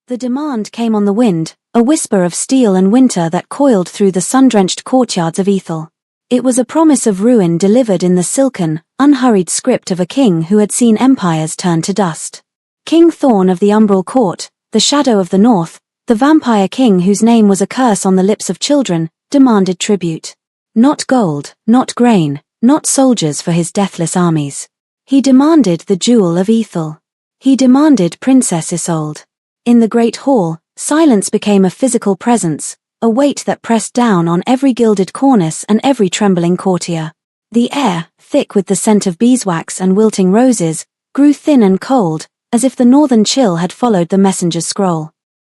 The demand came on the wind, a whisper of steel and winter that coiled through the sun-drenched courtyards of Ethel. It was a promise of ruin delivered in the silken, unhurried script of a king who had seen empires turn to dust. King Thorn of the Umbral Court, the Shadow of the North, the vampire king whose name was a curse on the lips of children, demanded tribute. Not gold, not grain, not soldiers for his deathless armies. He demanded the jewel of Ethel. He demanded Princess Isolde. In the great hall, silence became a physical presence, a weight that pressed down on every gilded cornice and every trembling courtier. The air, thick with the scent of beeswax and wilting roses, grew thin and cold, as if the northern chill had followed the messenger's scroll.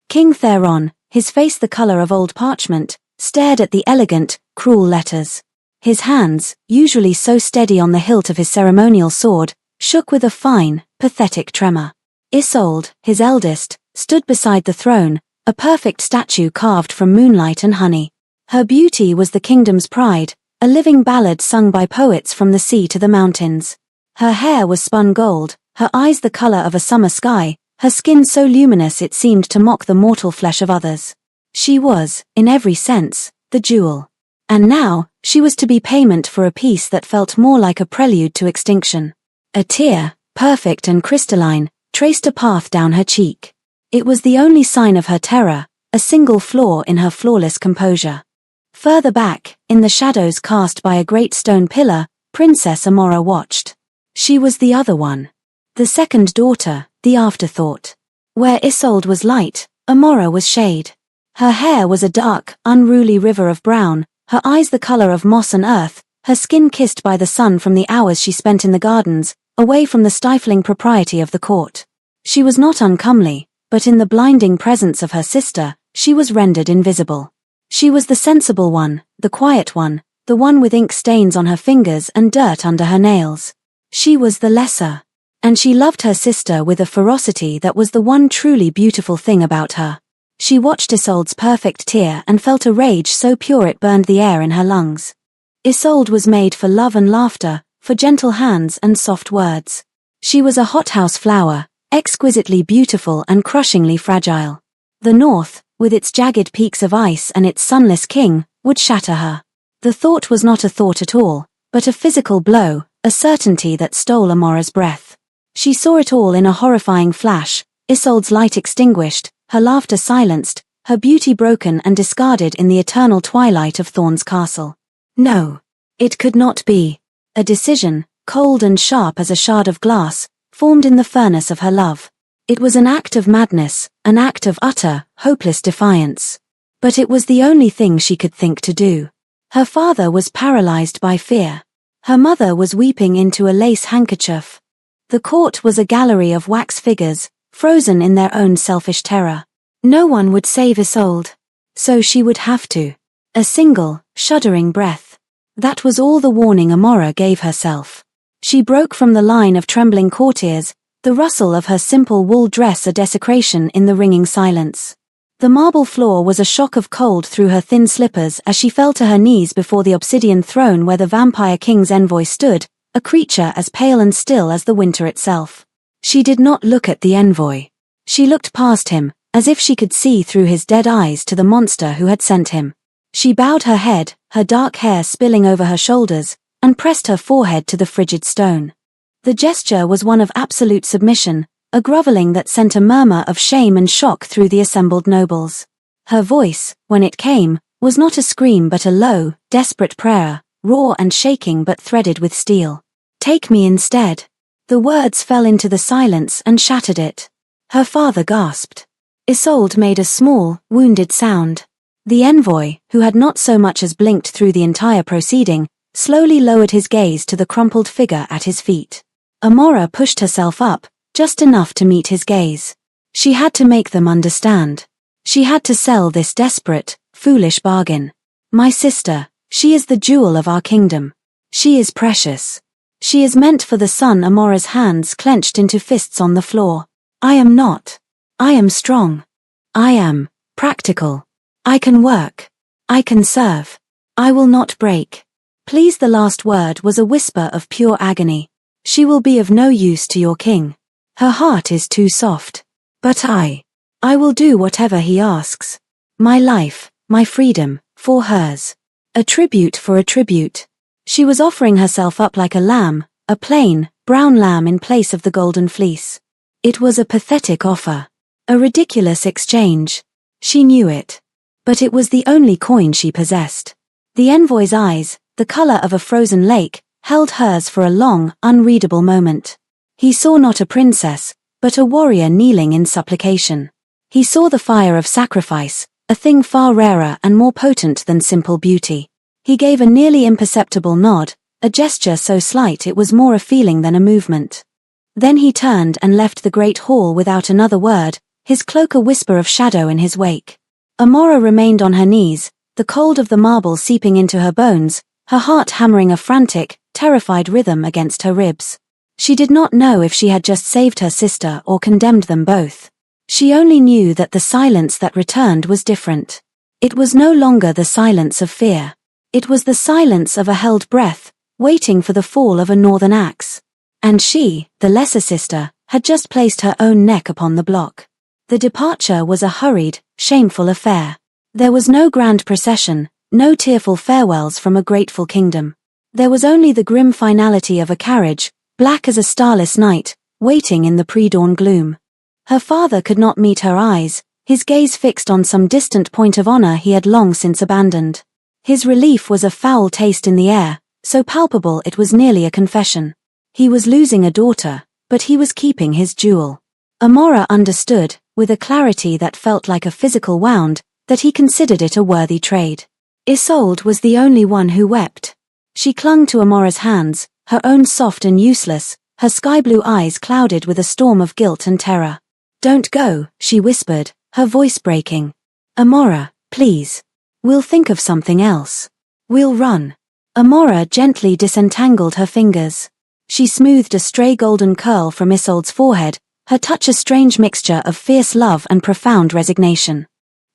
King Theron, his face the color of old parchment, stared at the elegant, cruel letters. His hands, usually so steady on the hilt of his ceremonial sword, shook with a fine, pathetic tremor. Isolde, his eldest, stood beside the throne, a perfect statue carved from moonlight and honey. Her beauty was the kingdom's pride, a living ballad sung by poets from the sea to the mountains. Her hair was spun gold, her eyes the color of a summer sky, her skin so luminous it seemed to mock the mortal flesh of others. She was, in every sense, the jewel. And now, she was to be payment for a peace that felt more like a prelude to extinction. A tear, perfect and crystalline, traced a path down her cheek. It was the only sign of her terror, a single flaw in her flawless composure. Further back, in the shadows cast by a great stone pillar, Princess Amora watched. She was the other one. The second daughter, the afterthought. Where Isolde was light, Amora was shade. Her hair was a dark, unruly river of brown, her eyes the color of moss and earth, her skin kissed by the sun from the hours she spent in the gardens, away from the stifling propriety of the court. She was not uncomely, but in the blinding presence of her sister, she was rendered invisible. She was the sensible one, the quiet one, the one with ink stains on her fingers and dirt under her nails. She was the lesser. And she loved her sister with a ferocity that was the one truly beautiful thing about her. She watched Isolde's perfect tear and felt a rage so pure it burned the air in her lungs. Isolde was made for love and laughter, for gentle hands and soft words. She was a hothouse flower, exquisitely beautiful and crushingly fragile. The north, with its jagged peaks of ice and its sunless king, would shatter her. The thought was not a thought at all, but a physical blow, a certainty that stole Amora's breath. She saw it all in a horrifying flash, Isolde's light extinguished, her laughter silenced, her beauty broken and discarded in the eternal twilight of Thorn's castle. No. It could not be. A decision, cold and sharp as a shard of glass, formed in the furnace of her love. It was an act of madness, an act of utter, hopeless defiance. But it was the only thing she could think to do. Her father was paralyzed by fear. Her mother was weeping into a lace handkerchief. The court was a gallery of wax figures, frozen in their own selfish terror. No one would save Isolde. So she would have to. A single, shuddering breath. That was all the warning Amora gave herself. She broke from the line of trembling courtiers, the rustle of her simple wool dress a desecration in the ringing silence. The marble floor was a shock of cold through her thin slippers as she fell to her knees before the obsidian throne where the vampire king's envoy stood, a creature as pale and still as the winter itself. She did not look at the envoy. She looked past him, as if she could see through his dead eyes to the monster who had sent him. She bowed her head, her dark hair spilling over her shoulders, and pressed her forehead to the frigid stone. The gesture was one of absolute submission, a groveling that sent a murmur of shame and shock through the assembled nobles. Her voice, when it came, was not a scream but a low, desperate prayer, raw and shaking but threaded with steel. Take me instead. The words fell into the silence and shattered it. Her father gasped. Isolde made a small, wounded sound. The envoy, who had not so much as blinked through the entire proceeding, slowly lowered his gaze to the crumpled figure at his feet. Amora pushed herself up, just enough to meet his gaze. She had to make them understand. She had to sell this desperate, foolish bargain. My sister, she is the jewel of our kingdom. She is precious. She is meant for the sun. Amora's hands clenched into fists on the floor. I am not. I am strong. I am practical. I can work. I can serve. I will not break. Please. The last word was a whisper of pure agony. She will be of no use to your king. Her heart is too soft. But I I will do whatever he asks. My life, my freedom, for hers. A tribute for a tribute. She was offering herself up like a lamb, a plain, brown lamb in place of the golden fleece. It was a pathetic offer. A ridiculous exchange. She knew it. But it was the only coin she possessed. The envoy's eyes, the color of a frozen lake, held hers for a long, unreadable moment. He saw not a princess, but a warrior kneeling in supplication. He saw the fire of sacrifice, a thing far rarer and more potent than simple beauty. He gave a nearly imperceptible nod, a gesture so slight it was more a feeling than a movement. Then he turned and left the great hall without another word, his cloak a whisper of shadow in his wake. Amora remained on her knees, the cold of the marble seeping into her bones, her heart hammering a frantic, terrified rhythm against her ribs. She did not know if she had just saved her sister or condemned them both. She only knew that the silence that returned was different. It was no longer the silence of fear. It was the silence of a held breath, waiting for the fall of a northern axe. And she, the lesser sister, had just placed her own neck upon the block. The departure was a hurried, shameful affair. There was no grand procession, no tearful farewells from a grateful kingdom. There was only the grim finality of a carriage, black as a starless night, waiting in the pre-dawn gloom. Her father could not meet her eyes, his gaze fixed on some distant point of honor he had long since abandoned. His relief was a foul taste in the air, so palpable it was nearly a confession. He was losing a daughter, but he was keeping his jewel. Amora understood, with a clarity that felt like a physical wound, that he considered it a worthy trade. Isolde was the only one who wept. She clung to Amora's hands, her own soft and useless, her sky-blue eyes clouded with a storm of guilt and terror. "Don't go," she whispered, her voice breaking. "Amora, please. We'll think of something else. We'll run." Amora gently disentangled her fingers. She smoothed a stray golden curl from Isolde's forehead, her touch a strange mixture of fierce love and profound resignation.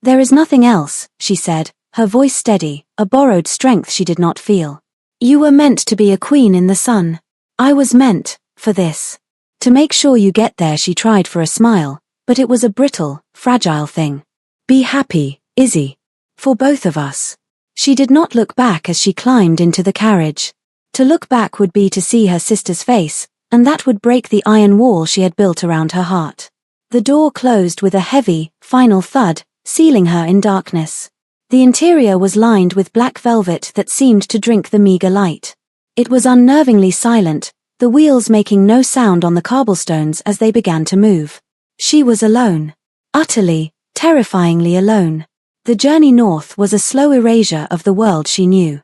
"There is nothing else," she said, her voice steady, a borrowed strength she did not feel. "You were meant to be a queen in the sun. I was meant, for this. To make sure you get there." She tried for a smile, but it was a brittle, fragile thing. "Be happy, Izzy. For both of us." She did not look back as she climbed into the carriage. To look back would be to see her sister's face, and that would break the iron wall she had built around her heart. The door closed with a heavy, final thud, sealing her in darkness. The interior was lined with black velvet that seemed to drink the meager light. It was unnervingly silent, the wheels making no sound on the cobblestones as they began to move. She was alone. Utterly, terrifyingly alone. The journey north was a slow erasure of the world she knew.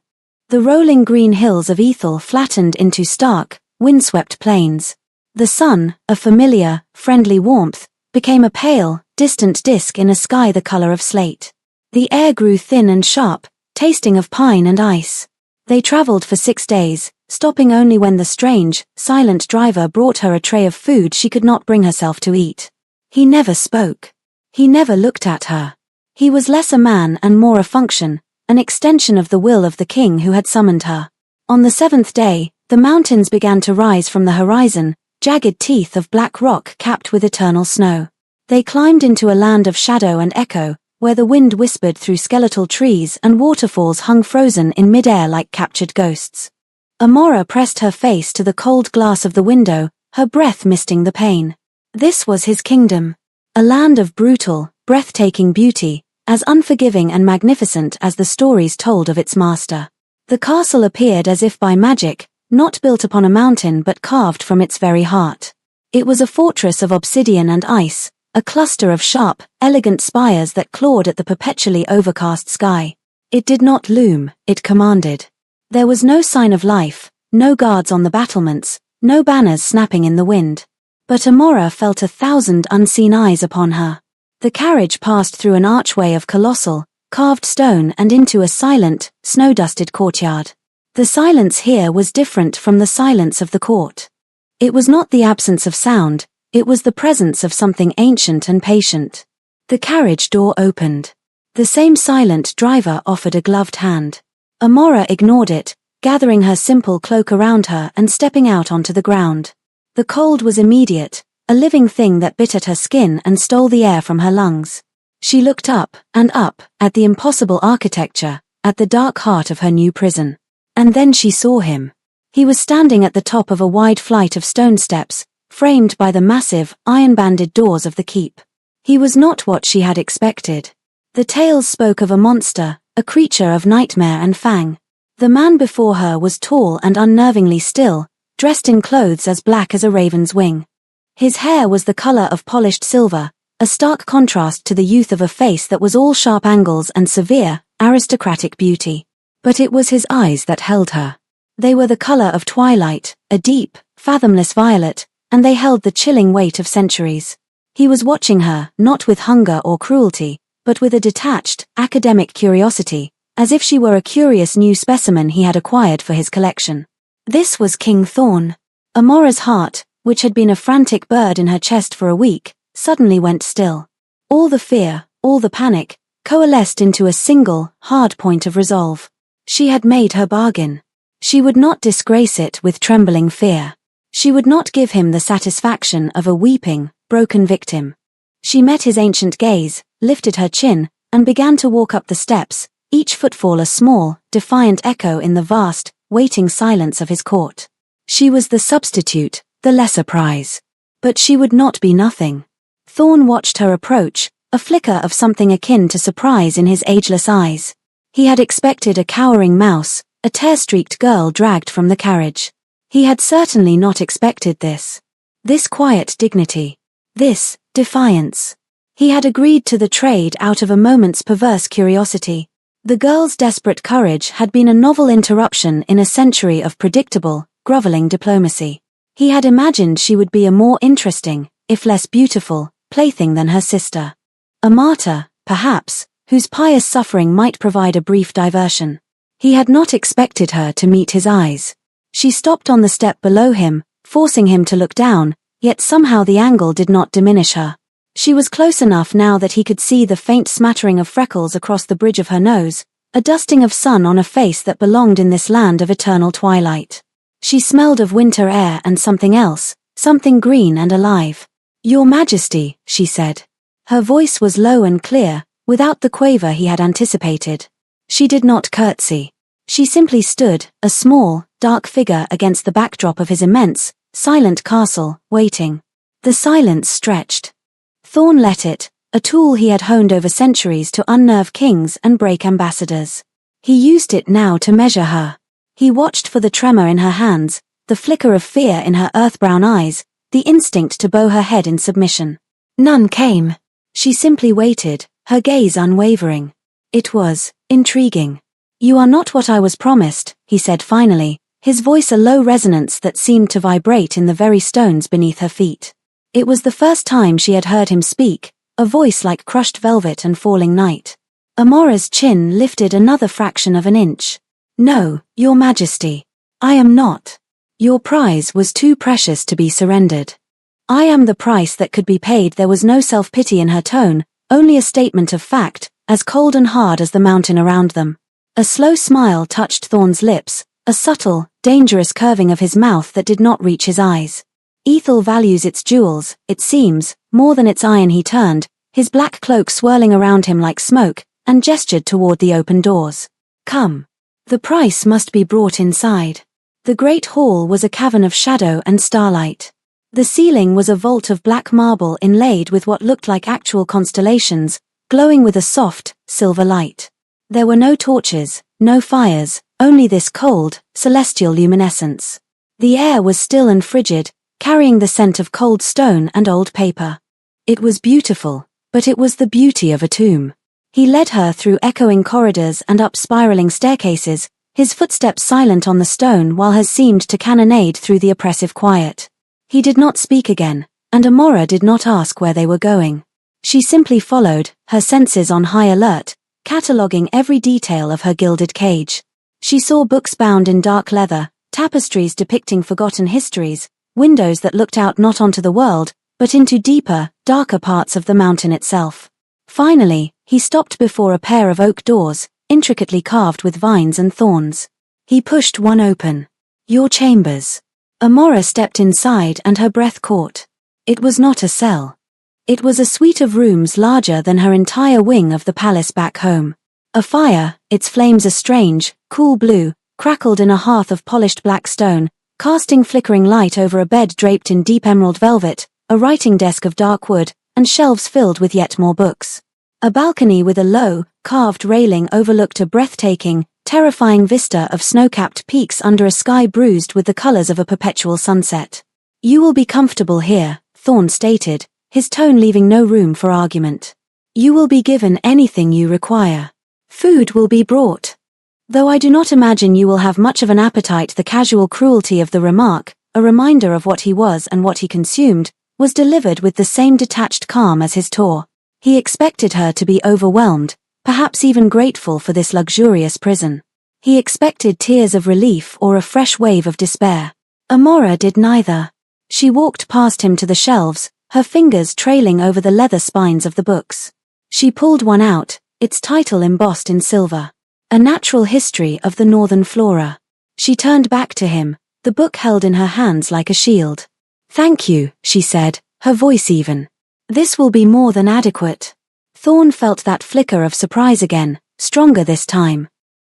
The rolling green hills of Ethel flattened into stark, windswept plains. The sun, a familiar, friendly warmth, became a pale, distant disk in a sky the color of slate. The air grew thin and sharp, tasting of pine and ice. They traveled for 6 days, stopping only when the strange, silent driver brought her a tray of food she could not bring herself to eat. He never spoke. He never looked at her. He was less a man and more a function, an extension of the will of the king who had summoned her. On the 7th day, the mountains began to rise from the horizon, jagged teeth of black rock capped with eternal snow. They climbed into a land of shadow and echo, where the wind whispered through skeletal trees and waterfalls hung frozen in mid-air like captured ghosts. Amora pressed her face to the cold glass of the window, her breath misting the pain. This was his kingdom. A land of brutal, breathtaking beauty, as unforgiving and magnificent as the stories told of its master. The castle appeared as if by magic, not built upon a mountain but carved from its very heart. It was a fortress of obsidian and ice, a cluster of sharp, elegant spires that clawed at the perpetually overcast sky. It did not loom, it commanded. There was no sign of life, no guards on the battlements, no banners snapping in the wind. But Amora felt 1,000 unseen eyes upon her. The carriage passed through an archway of colossal, carved stone and into a silent, snow-dusted courtyard. The silence here was different from the silence of the court. It was not the absence of sound, it was the presence of something ancient and patient. The carriage door opened. The same silent driver offered a gloved hand. Amora ignored it, gathering her simple cloak around her and stepping out onto the ground. The cold was immediate, a living thing that bit at her skin and stole the air from her lungs. She looked up, and up, at the impossible architecture, at the dark heart of her new prison. And then she saw him. He was standing at the top of a wide flight of stone steps, framed by the massive, iron-banded doors of the keep. He was not what she had expected. The tales spoke of a monster, a creature of nightmare and fang. The man before her was tall and unnervingly still, dressed in clothes as black as a raven's wing. His hair was the color of polished silver, a stark contrast to the youth of a face that was all sharp angles and severe, aristocratic beauty. But it was his eyes that held her. They were the color of twilight, a deep, fathomless violet, and they held the chilling weight of centuries. He was watching her, not with hunger or cruelty, but with a detached, academic curiosity, as if she were a curious new specimen he had acquired for his collection. This was King Thorn. Amora's heart, which had been a frantic bird in her chest for a week, suddenly went still. All the fear, all the panic, coalesced into a single, hard point of resolve. She had made her bargain. She would not disgrace it with trembling fear. She would not give him the satisfaction of a weeping, broken victim. She met his ancient gaze, lifted her chin, and began to walk up the steps, each footfall a small, defiant echo in the vast, waiting silence of his court. She was the substitute, the lesser prize. But she would not be nothing. Thorn watched her approach, a flicker of something akin to surprise in his ageless eyes. He had expected a cowering mouse, a tear-streaked girl dragged from the carriage. He had certainly not expected this. This quiet dignity. This defiance. He had agreed to the trade out of a moment's perverse curiosity. The girl's desperate courage had been a novel interruption in a century of predictable, groveling diplomacy. He had imagined she would be a more interesting, if less beautiful, plaything than her sister. A martyr, perhaps, whose pious suffering might provide a brief diversion. He had not expected her to meet his eyes. She stopped on the step below him, forcing him to look down, yet somehow the angle did not diminish her. She was close enough now that he could see the faint smattering of freckles across the bridge of her nose, a dusting of sun on a face that belonged in this land of eternal twilight. She smelled of winter air and something else, something green and alive. "Your Majesty," she said. Her voice was low and clear, without the quaver he had anticipated. She did not curtsy. She simply stood, a small, dark figure against the backdrop of his immense, silent castle, waiting. The silence stretched. Thorn let it, a tool he had honed over centuries to unnerve kings and break ambassadors. He used it now to measure her. He watched for the tremor in her hands, the flicker of fear in her earth-brown eyes, the instinct to bow her head in submission. None came. She simply waited, her gaze unwavering. It was intriguing. "You are not what I was promised," he said finally, his voice a low resonance that seemed to vibrate in the very stones beneath her feet. It was the first time she had heard him speak, a voice like crushed velvet and falling night. Amora's chin lifted another fraction of an inch. "No, Your Majesty. I am not. Your prize was too precious to be surrendered. I am the price that could be paid." There was no self-pity in her tone, only a statement of fact, as cold and hard as the mountain around them. A slow smile touched Thorn's lips, a subtle, dangerous curving of his mouth that did not reach his eyes. Ethel values its jewels, it seems, more than its iron. He turned, his black cloak swirling around him like smoke, and gestured toward the open doors. "Come. The price must be brought inside." The great hall was a cavern of shadow and starlight. The ceiling was a vault of black marble inlaid with what looked like actual constellations, glowing with a soft, silver light. There were no torches, no fires, only this cold, celestial luminescence. The air was still and frigid, carrying the scent of cold stone and old paper. It was beautiful, but it was the beauty of a tomb. He led her through echoing corridors and up spiraling staircases, his footsteps silent on the stone while hers seemed to cannonade through the oppressive quiet. He did not speak again, and Amora did not ask where they were going. She simply followed, her senses on high alert, cataloguing every detail of her gilded cage. She saw books bound in dark leather, tapestries depicting forgotten histories, windows that looked out not onto the world, but into deeper, darker parts of the mountain itself. Finally, he stopped before a pair of oak doors, intricately carved with vines and thorns. He pushed one open. "Your chambers." Amora stepped inside and her breath caught. It was not a cell. It was a suite of rooms larger than her entire wing of the palace back home. A fire, its flames a strange, cool blue, crackled in a hearth of polished black stone, casting flickering light over a bed draped in deep emerald velvet, a writing desk of dark wood, and shelves filled with yet more books. A balcony with a low, carved railing overlooked a breathtaking, terrifying vista of snow-capped peaks under a sky bruised with the colors of a perpetual sunset. "You will be comfortable here," Thorn stated, his tone leaving no room for argument. "You will be given anything you require. Food will be brought. Though I do not imagine you will have much of an appetite." The casual cruelty of the remark, a reminder of what he was and what he consumed, was delivered with the same detached calm as his tour. He expected her to be overwhelmed, perhaps even grateful for this luxurious prison. He expected tears of relief or a fresh wave of despair. Amora did neither. She walked past him to the shelves, her fingers trailing over the leather spines of the books. She pulled one out, its title embossed in silver. A Natural History of the Northern Flora. She turned back to him, the book held in her hands like a shield. "Thank you," she said, her voice even. "This will be more than adequate." Thorn felt that flicker of surprise again, stronger this time.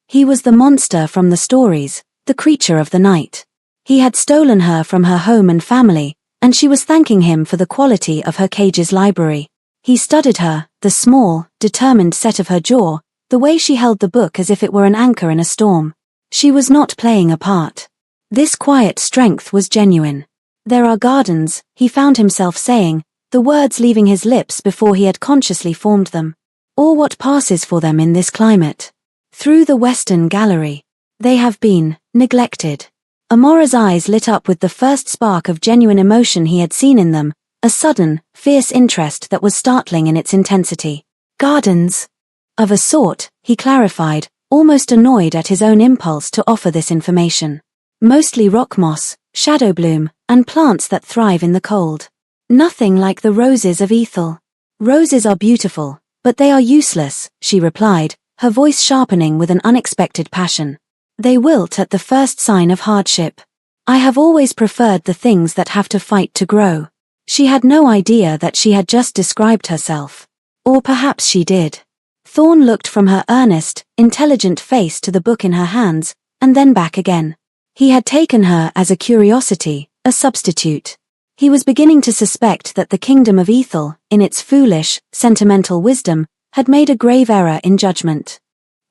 He was the monster from the stories, the creature of the night. He had stolen her from her home and family, and she was thanking him for the quality of her cage's library. He studied her, the small, determined set of her jaw, the way she held the book as if it were an anchor in a storm. She was not playing a part. This quiet strength was genuine. "There are gardens," he found himself saying, the words leaving his lips before he had consciously formed them. "Or what passes for them in this climate. Through the Western Gallery. They have been neglected." Amora's eyes lit up with the first spark of genuine emotion he had seen in them, a sudden, fierce interest that was startling in its intensity. "Gardens." "Of a sort," he clarified, almost annoyed at his own impulse to offer this information. "Mostly rock moss, shadow bloom, and plants that thrive in the cold. Nothing like the roses of Ethel." "Roses are beautiful, but they are useless," she replied, her voice sharpening with an unexpected passion. "They wilt at the first sign of hardship. I have always preferred the things that have to fight to grow." She had no idea that she had just described herself. Or perhaps she did. Thorn looked from her earnest, intelligent face to the book in her hands, and then back again. He had taken her as a curiosity, a substitute. He was beginning to suspect that the kingdom of Ethel, in its foolish, sentimental wisdom, had made a grave error in judgment.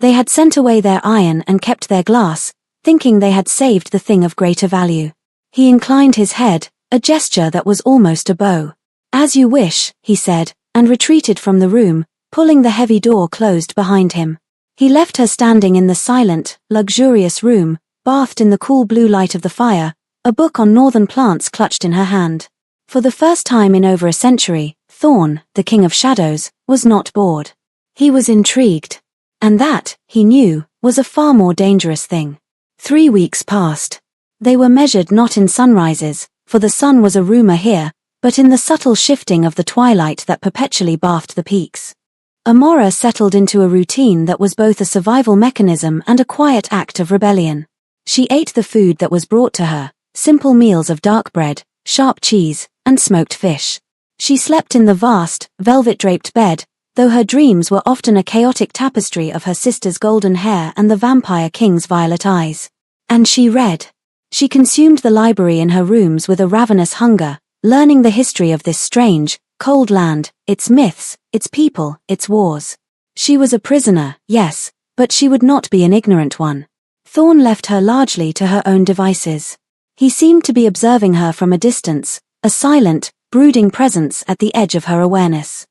They had sent away their iron and kept their glass, thinking they had saved the thing of greater value. He inclined his head, a gesture that was almost a bow. "As you wish," he said, and retreated from the room, pulling the heavy door closed behind him. He left her standing in the silent, luxurious room, bathed in the cool blue light of the fire, a book on northern plants clutched in her hand. For the first time in over a century, Thorn, the King of Shadows, was not bored. He was intrigued. And that, he knew, was a far more dangerous thing. 3 weeks passed. They were measured not in sunrises, for the sun was a rumor here, but in the subtle shifting of the twilight that perpetually bathed the peaks. Amora settled into a routine that was both a survival mechanism and a quiet act of rebellion. She ate the food that was brought to her, simple meals of dark bread, sharp cheese, and smoked fish. She slept in the vast, velvet-draped bed, though her dreams were often a chaotic tapestry of her sister's golden hair and the vampire king's violet eyes. And she read. She consumed the library in her rooms with a ravenous hunger, learning the history of this strange, cold land, its myths, its people, its wars. She was a prisoner, yes, but she would not be an ignorant one. Thorn left her largely to her own devices. He seemed to be observing her from a distance, a silent, brooding presence at the edge of her awareness.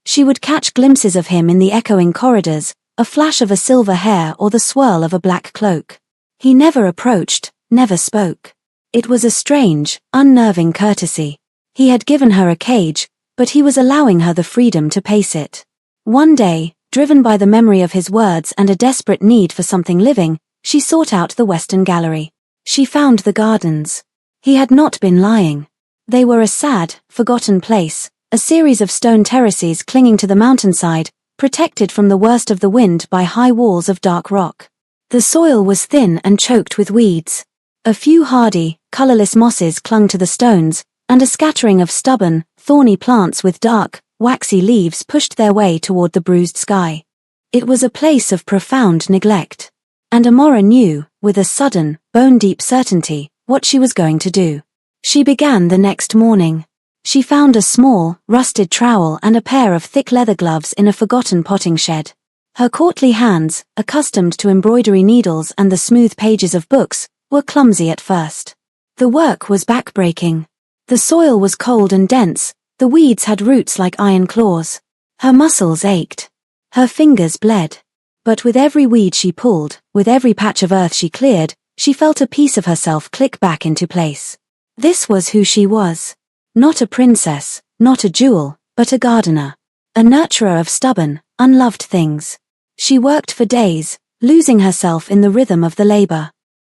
She would catch glimpses of him in the echoing corridors, a flash of a silver hair or the swirl of a black cloak. He never approached, never spoke. It was a strange, unnerving courtesy. He had given her a cage, but he was allowing her the freedom to pace it. One day, driven by the memory of his words and a desperate need for something living, she sought out the Western Gallery. She found the gardens. He had not been lying. They were a sad, forgotten place, a series of stone terraces clinging to the mountainside, protected from the worst of the wind by high walls of dark rock. The soil was thin and choked with weeds. A few hardy, colorless mosses clung to the stones, and a scattering of stubborn, thorny plants with dark, waxy leaves pushed their way toward the bruised sky. It was a place of profound neglect. And Amora knew, with a sudden, bone-deep certainty, what she was going to do. She began the next morning. She found a small, rusted trowel and a pair of thick leather gloves in a forgotten potting shed. Her courtly hands, accustomed to embroidery needles and the smooth pages of books, were clumsy at first. The work was back-breaking. The soil was cold and dense, the weeds had roots like iron claws. Her muscles ached. Her fingers bled. But with every weed she pulled, with every patch of earth she cleared, she felt a piece of herself click back into place. This was who she was. Not a princess, not a jewel, but a gardener. A nurturer of stubborn, unloved things. She worked for days, losing herself in the rhythm of the labor.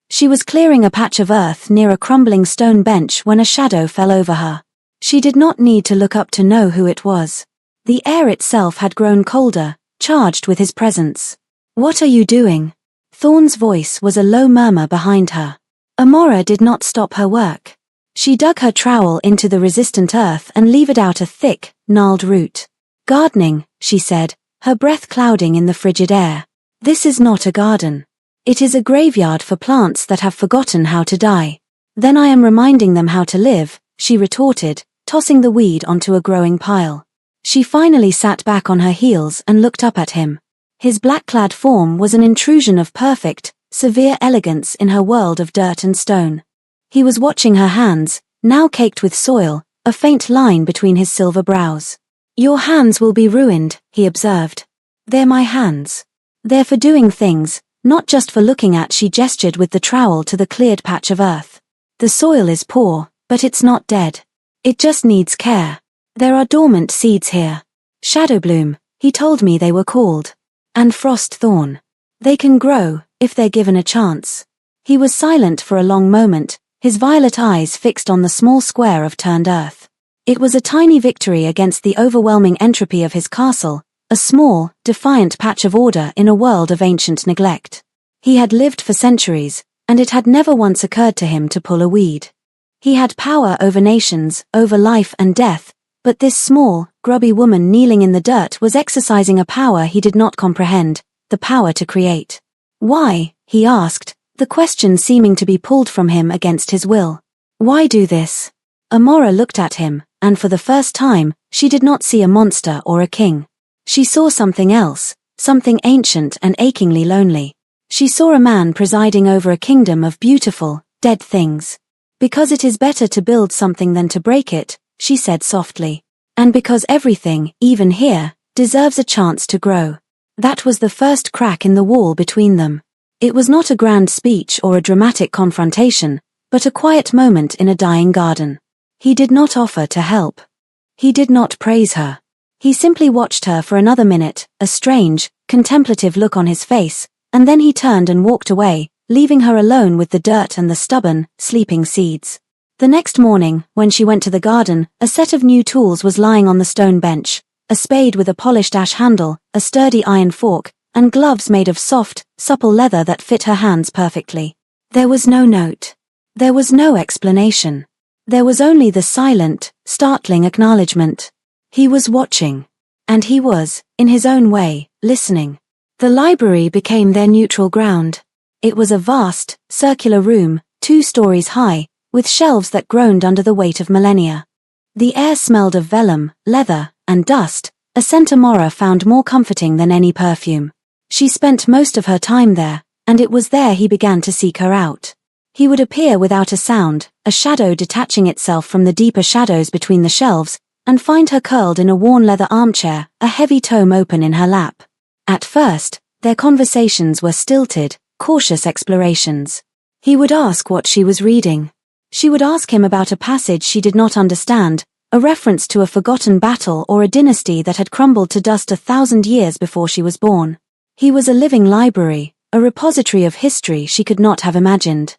She was clearing a patch of earth near a crumbling stone bench when a shadow fell over her. She did not need to look up to know who it was. The air itself had grown colder, charged with his presence. "What are you doing?" Thorn's voice was a low murmur behind her. Amora did not stop her work. She dug her trowel into the resistant earth and levered out a thick, gnarled root. "Gardening," she said, her breath clouding in the frigid air. "This is not a garden. It is a graveyard for plants that have forgotten how to die." "Then I am reminding them how to live," she retorted, tossing the weed onto a growing pile. She finally sat back on her heels and looked up at him. His black-clad form was an intrusion of perfect, severe elegance in her world of dirt and stone. He was watching her hands, now caked with soil, a faint line between his silver brows. "Your hands will be ruined," he observed. "They're my hands. They're for doing things, not just for looking at." She gestured with the trowel to the cleared patch of earth. "The soil is poor, but it's not dead. It just needs care. There are dormant seeds here. Shadowbloom, he told me they were called. And frost thorn. They can grow, if they're given a chance." He was silent for a long moment, his violet eyes fixed on the small square of turned earth. It was a tiny victory against the overwhelming entropy of his castle, a small, defiant patch of order in a world of ancient neglect. He had lived for centuries, and it had never once occurred to him to pull a weed. He had power over nations, over life and death, but this small, grubby woman kneeling in the dirt was exercising a power he did not comprehend, the power to create. "Why?" he asked, the question seeming to be pulled from him against his will. "Why do this?" Amora looked at him, and for the first time, she did not see a monster or a king. She saw something else, something ancient and achingly lonely. She saw a man presiding over a kingdom of beautiful, dead things. "Because it is better to build something than to break it," she said softly. "And because everything, even here, deserves a chance to grow." That was the first crack in the wall between them. It was not a grand speech or a dramatic confrontation, but a quiet moment in a dying garden. He did not offer to help. He did not praise her. He simply watched her for another minute, a strange, contemplative look on his face, and then he turned and walked away, leaving her alone with the dirt and the stubborn, sleeping seeds. The next morning, when she went to the garden, a set of new tools was lying on the stone bench, a spade with a polished ash handle, a sturdy iron fork, and gloves made of soft, supple leather that fit her hands perfectly. There was no note. There was no explanation. There was only the silent, startling acknowledgement. He was watching. And he was, in his own way, listening. The library became their neutral ground. It was a vast, circular room, 2 stories high, with shelves that groaned under the weight of millennia. The air smelled of vellum, leather, and dust, a scent Amora found more comforting than any perfume. She spent most of her time there, and it was there he began to seek her out. He would appear without a sound, a shadow detaching itself from the deeper shadows between the shelves, and find her curled in a worn leather armchair, a heavy tome open in her lap. At first, their conversations were stilted, cautious explorations. He would ask what she was reading. She would ask him about a passage she did not understand, a reference to a forgotten battle or a dynasty that had crumbled to dust 1,000 years before she was born. He was a living library, a repository of history she could not have imagined.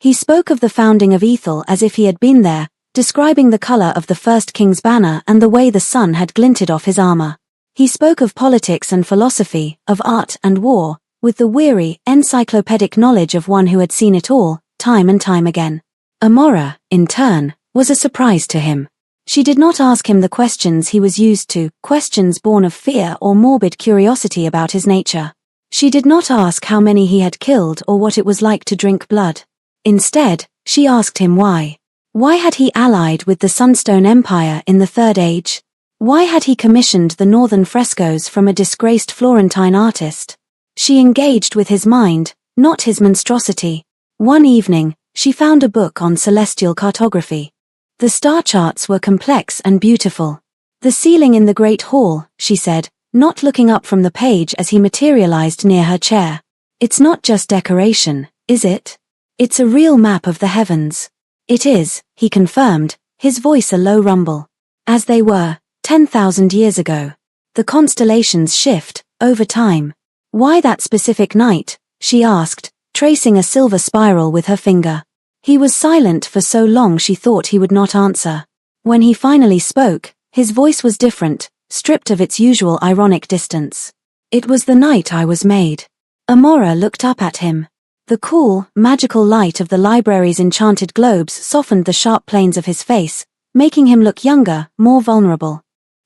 He spoke of the founding of Ethel as if he had been there, describing the color of the first king's banner and the way the sun had glinted off his armor. He spoke of politics and philosophy, of art and war, with the weary, encyclopedic knowledge of one who had seen it all, time and time again. Amora, in turn, was a surprise to him. She did not ask him the questions he was used to, questions born of fear or morbid curiosity about his nature. She did not ask how many he had killed or what it was like to drink blood. Instead, she asked him why. Why had he allied with the Sunstone Empire in the Third Age? Why had he commissioned the northern frescoes from a disgraced Florentine artist? She engaged with his mind, not his monstrosity. One evening, she found a book on celestial cartography. The star charts were complex and beautiful. The ceiling in the great hall, she said, not looking up from the page as he materialized near her chair. It's not just decoration, is it? It's a real map of the heavens. It is, he confirmed, his voice a low rumble. As they were, 10,000 years ago. The constellations shift, over time. Why that specific night? She asked, tracing a silver spiral with her finger. He was silent for so long she thought he would not answer. When he finally spoke, his voice was different, stripped of its usual ironic distance. It was the night I was made. Amora looked up at him. The cool, magical light of the library's enchanted globes softened the sharp planes of his face, making him look younger, more vulnerable.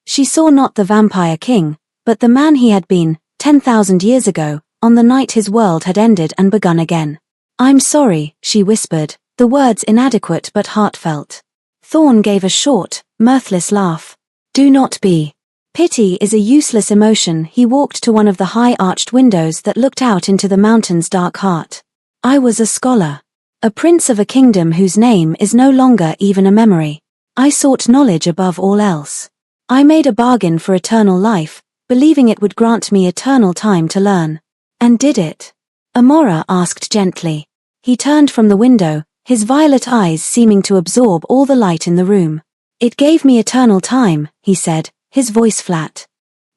She saw not the vampire king, but the man he had been, 10,000 years ago, on the night his world had ended and begun again. I'm sorry, she whispered, the words inadequate but heartfelt. Thorn gave a short, mirthless laugh. Do not be. Pity is a useless emotion. He walked to one of the high arched windows that looked out into the mountain's dark heart. I was a scholar. A prince of a kingdom whose name is no longer even a memory. I sought knowledge above all else. I made a bargain for eternal life, believing it would grant me eternal time to learn. And did it? Amora asked gently. He turned from the window, his violet eyes seeming to absorb all the light in the room. It gave me eternal time, he said, his voice flat.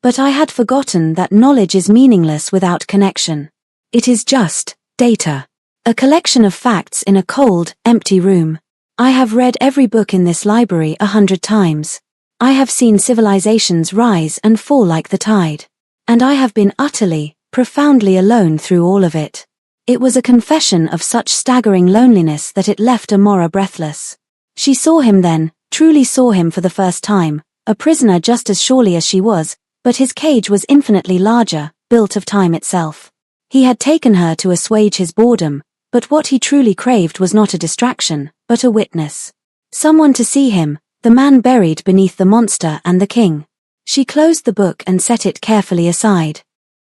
But I had forgotten that knowledge is meaningless without connection. It is just data. A collection of facts in a cold, empty room. I have read every book in this library 100 times. I have seen civilizations rise and fall like the tide. And I have been utterly, profoundly alone through all of it. It was a confession of such staggering loneliness that it left Amora breathless. She saw him then, truly saw him for the first time, a prisoner just as surely as she was, but his cage was infinitely larger, built of time itself. He had taken her to assuage his boredom, but what he truly craved was not a distraction, but a witness. Someone to see him, the man buried beneath the monster and the king. She closed the book and set it carefully aside.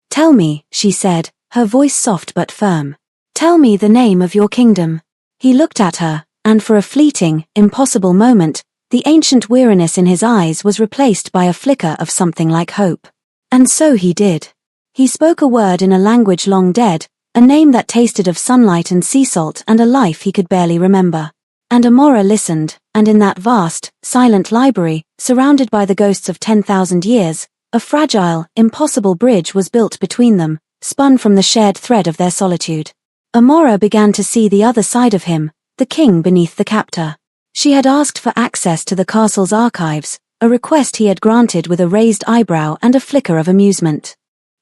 Tell me, she said, her voice soft but firm. Tell me the name of your kingdom. He looked at her, and for a fleeting, impossible moment, the ancient weariness in his eyes was replaced by a flicker of something like hope. And so he did. He spoke a word in a language long dead, a name that tasted of sunlight and sea salt and a life he could barely remember. And Amora listened, and in that vast, silent library, surrounded by the ghosts of 10,000 years, a fragile, impossible bridge was built between them, spun from the shared thread of their solitude. Amora began to see the other side of him, the king beneath the captor. She had asked for access to the castle's archives, a request he had granted with a raised eyebrow and a flicker of amusement.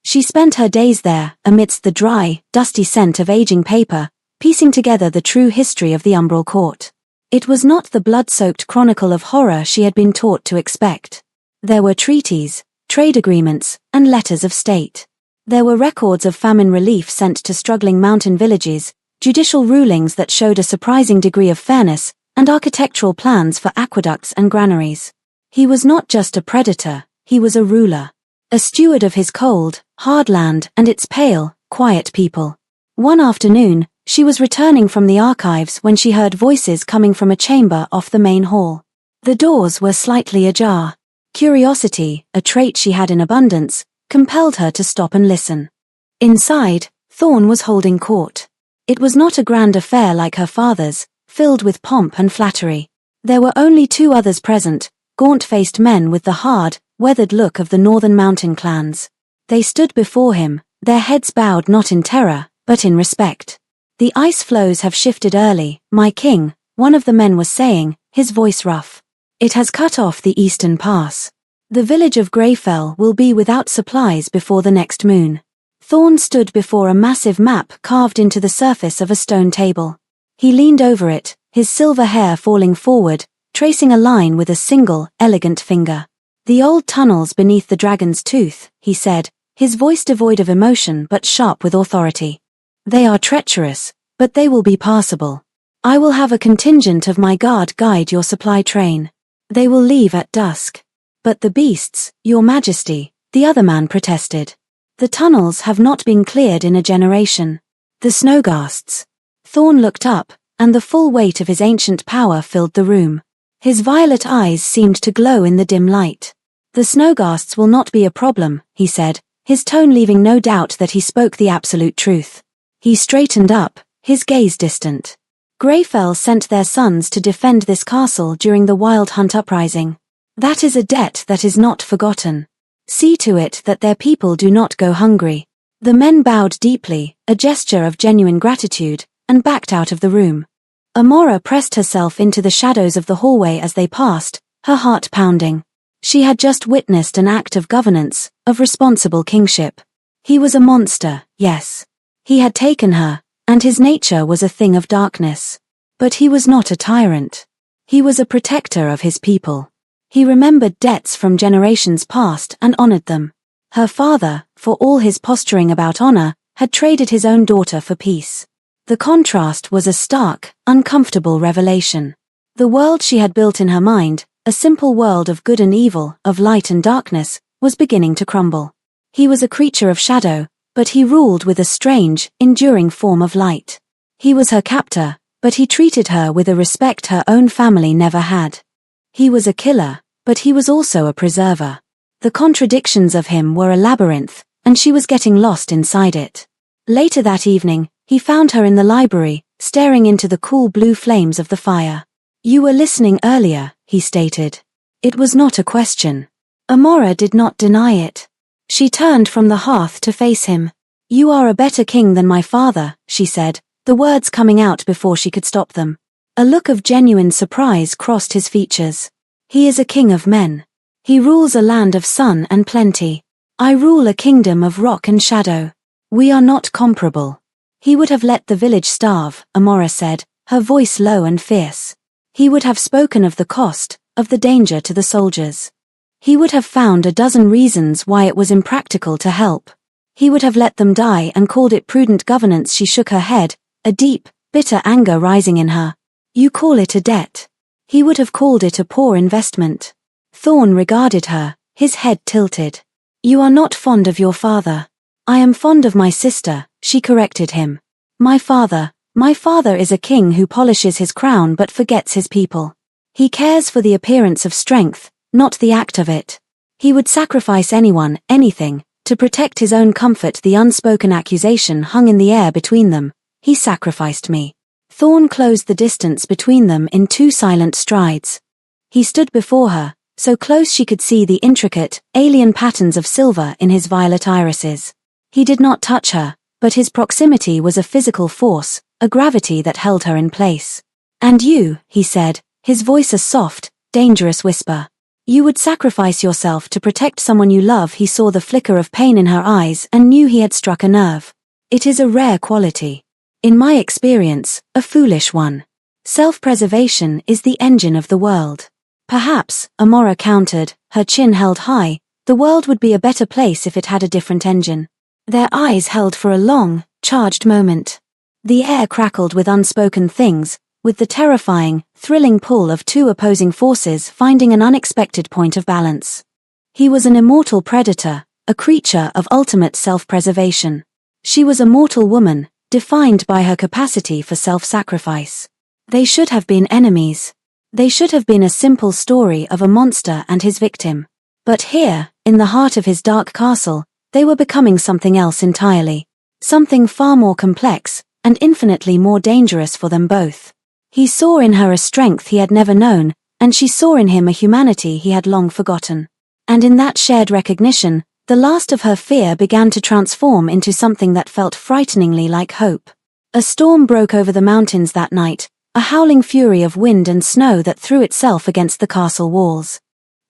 She spent her days there, amidst the dry, dusty scent of aging paper, piecing together the true history of the Umbral Court. It was not the blood-soaked chronicle of horror she had been taught to expect. There were treaties, trade agreements, and letters of state. There were records of famine relief sent to struggling mountain villages, judicial rulings that showed a surprising degree of fairness, and architectural plans for aqueducts and granaries. He was not just a predator, he was a ruler. A steward of his cold, hard land and its pale, quiet people. One afternoon, she was returning from the archives when she heard voices coming from a chamber off the main hall. The doors were slightly ajar. Curiosity, a trait she had in abundance, compelled her to stop and listen. Inside, Thorn was holding court. It was not a grand affair like her father's, filled with pomp and flattery. There were only two others present, gaunt-faced men with the hard, weathered look of the northern mountain clans. They stood before him, their heads bowed not in terror, but in respect. The ice floes have shifted early, my king, one of the men was saying, his voice rough. It has cut off the eastern pass. The village of Greyfell will be without supplies before the next moon. Thorn stood before a massive map carved into the surface of a stone table. He leaned over it, his silver hair falling forward, tracing a line with a single, elegant finger. "The old tunnels beneath the dragon's tooth," he said, his voice devoid of emotion but sharp with authority. "They are treacherous, but they will be passable. I will have a contingent of my guard guide your supply train. They will leave at dusk." "But the beasts, your majesty," the other man protested. "The tunnels have not been cleared in a generation." "The Snowghasts." Thorn looked up, and the full weight of his ancient power filled the room. His violet eyes seemed to glow in the dim light. "The Snowghasts will not be a problem," he said, his tone leaving no doubt that he spoke the absolute truth. He straightened up, his gaze distant. "Greyfell sent their sons to defend this castle during the Wild Hunt uprising. That is a debt that is not forgotten. See to it that their people do not go hungry." The men bowed deeply, a gesture of genuine gratitude, and backed out of the room. Amora pressed herself into the shadows of the hallway as they passed, her heart pounding. She had just witnessed an act of governance, of responsible kingship. He was a monster, yes. He had taken her, and his nature was a thing of darkness. But he was not a tyrant. He was a protector of his people. He remembered debts from generations past and honored them. Her father, for all his posturing about honor, had traded his own daughter for peace. The contrast was a stark, uncomfortable revelation. The world she had built in her mind, a simple world of good and evil, of light and darkness, was beginning to crumble. He was a creature of shadow, but he ruled with a strange, enduring form of light. He was her captor, but he treated her with a respect her own family never had. He was a killer, but he was also a preserver. The contradictions of him were a labyrinth, and she was getting lost inside it. Later that evening, he found her in the library, staring into the cool blue flames of the fire. "You were listening earlier," he stated. It was not a question. Amora did not deny it. She turned from the hearth to face him. "You are a better king than my father," she said, the words coming out before she could stop them. A look of genuine surprise crossed his features. "He is a king of men. He rules a land of sun and plenty. I rule a kingdom of rock and shadow. We are not comparable." "He would have let the village starve," Amora said, her voice low and fierce. "He would have spoken of the cost, of the danger to the soldiers. He would have found a dozen reasons why it was impractical to help. He would have let them die and called it prudent governance." She shook her head, a deep, bitter anger rising in her. "You call it a debt. He would have called it a poor investment." Thorn regarded her, his head tilted. "You are not fond of your father." "I am fond of my sister," she corrected him. My father is a king who polishes his crown but forgets his people. He cares for the appearance of strength, not the act of it. He would sacrifice anyone, anything, to protect his own comfort." The unspoken accusation hung in the air between them. "He sacrificed me." Thorn closed the distance between them in 2 silent strides. He stood before her, so close she could see the intricate, alien patterns of silver in his violet irises. He did not touch her, but his proximity was a physical force, a gravity that held her in place. "And you," he said, his voice a soft, dangerous whisper. "You would sacrifice yourself to protect someone you love." He saw the flicker of pain in her eyes and knew he had struck a nerve. "It is a rare quality. In my experience, a foolish one. Self-preservation is the engine of the world." "Perhaps," Amora countered, her chin held high, "the world would be a better place if it had a different engine." Their eyes held for a long, charged moment. The air crackled with unspoken things, with the terrifying, thrilling pull of 2 opposing forces finding an unexpected point of balance. He was an immortal predator, a creature of ultimate self-preservation. She was a mortal woman, defined by her capacity for self-sacrifice. They should have been enemies. They should have been a simple story of a monster and his victim. But here, in the heart of his dark castle, they were becoming something else entirely. Something far more complex, and infinitely more dangerous for them both. He saw in her a strength he had never known, and she saw in him a humanity he had long forgotten. And in that shared recognition, the last of her fear began to transform into something that felt frighteningly like hope. A storm broke over the mountains that night, a howling fury of wind and snow that threw itself against the castle walls.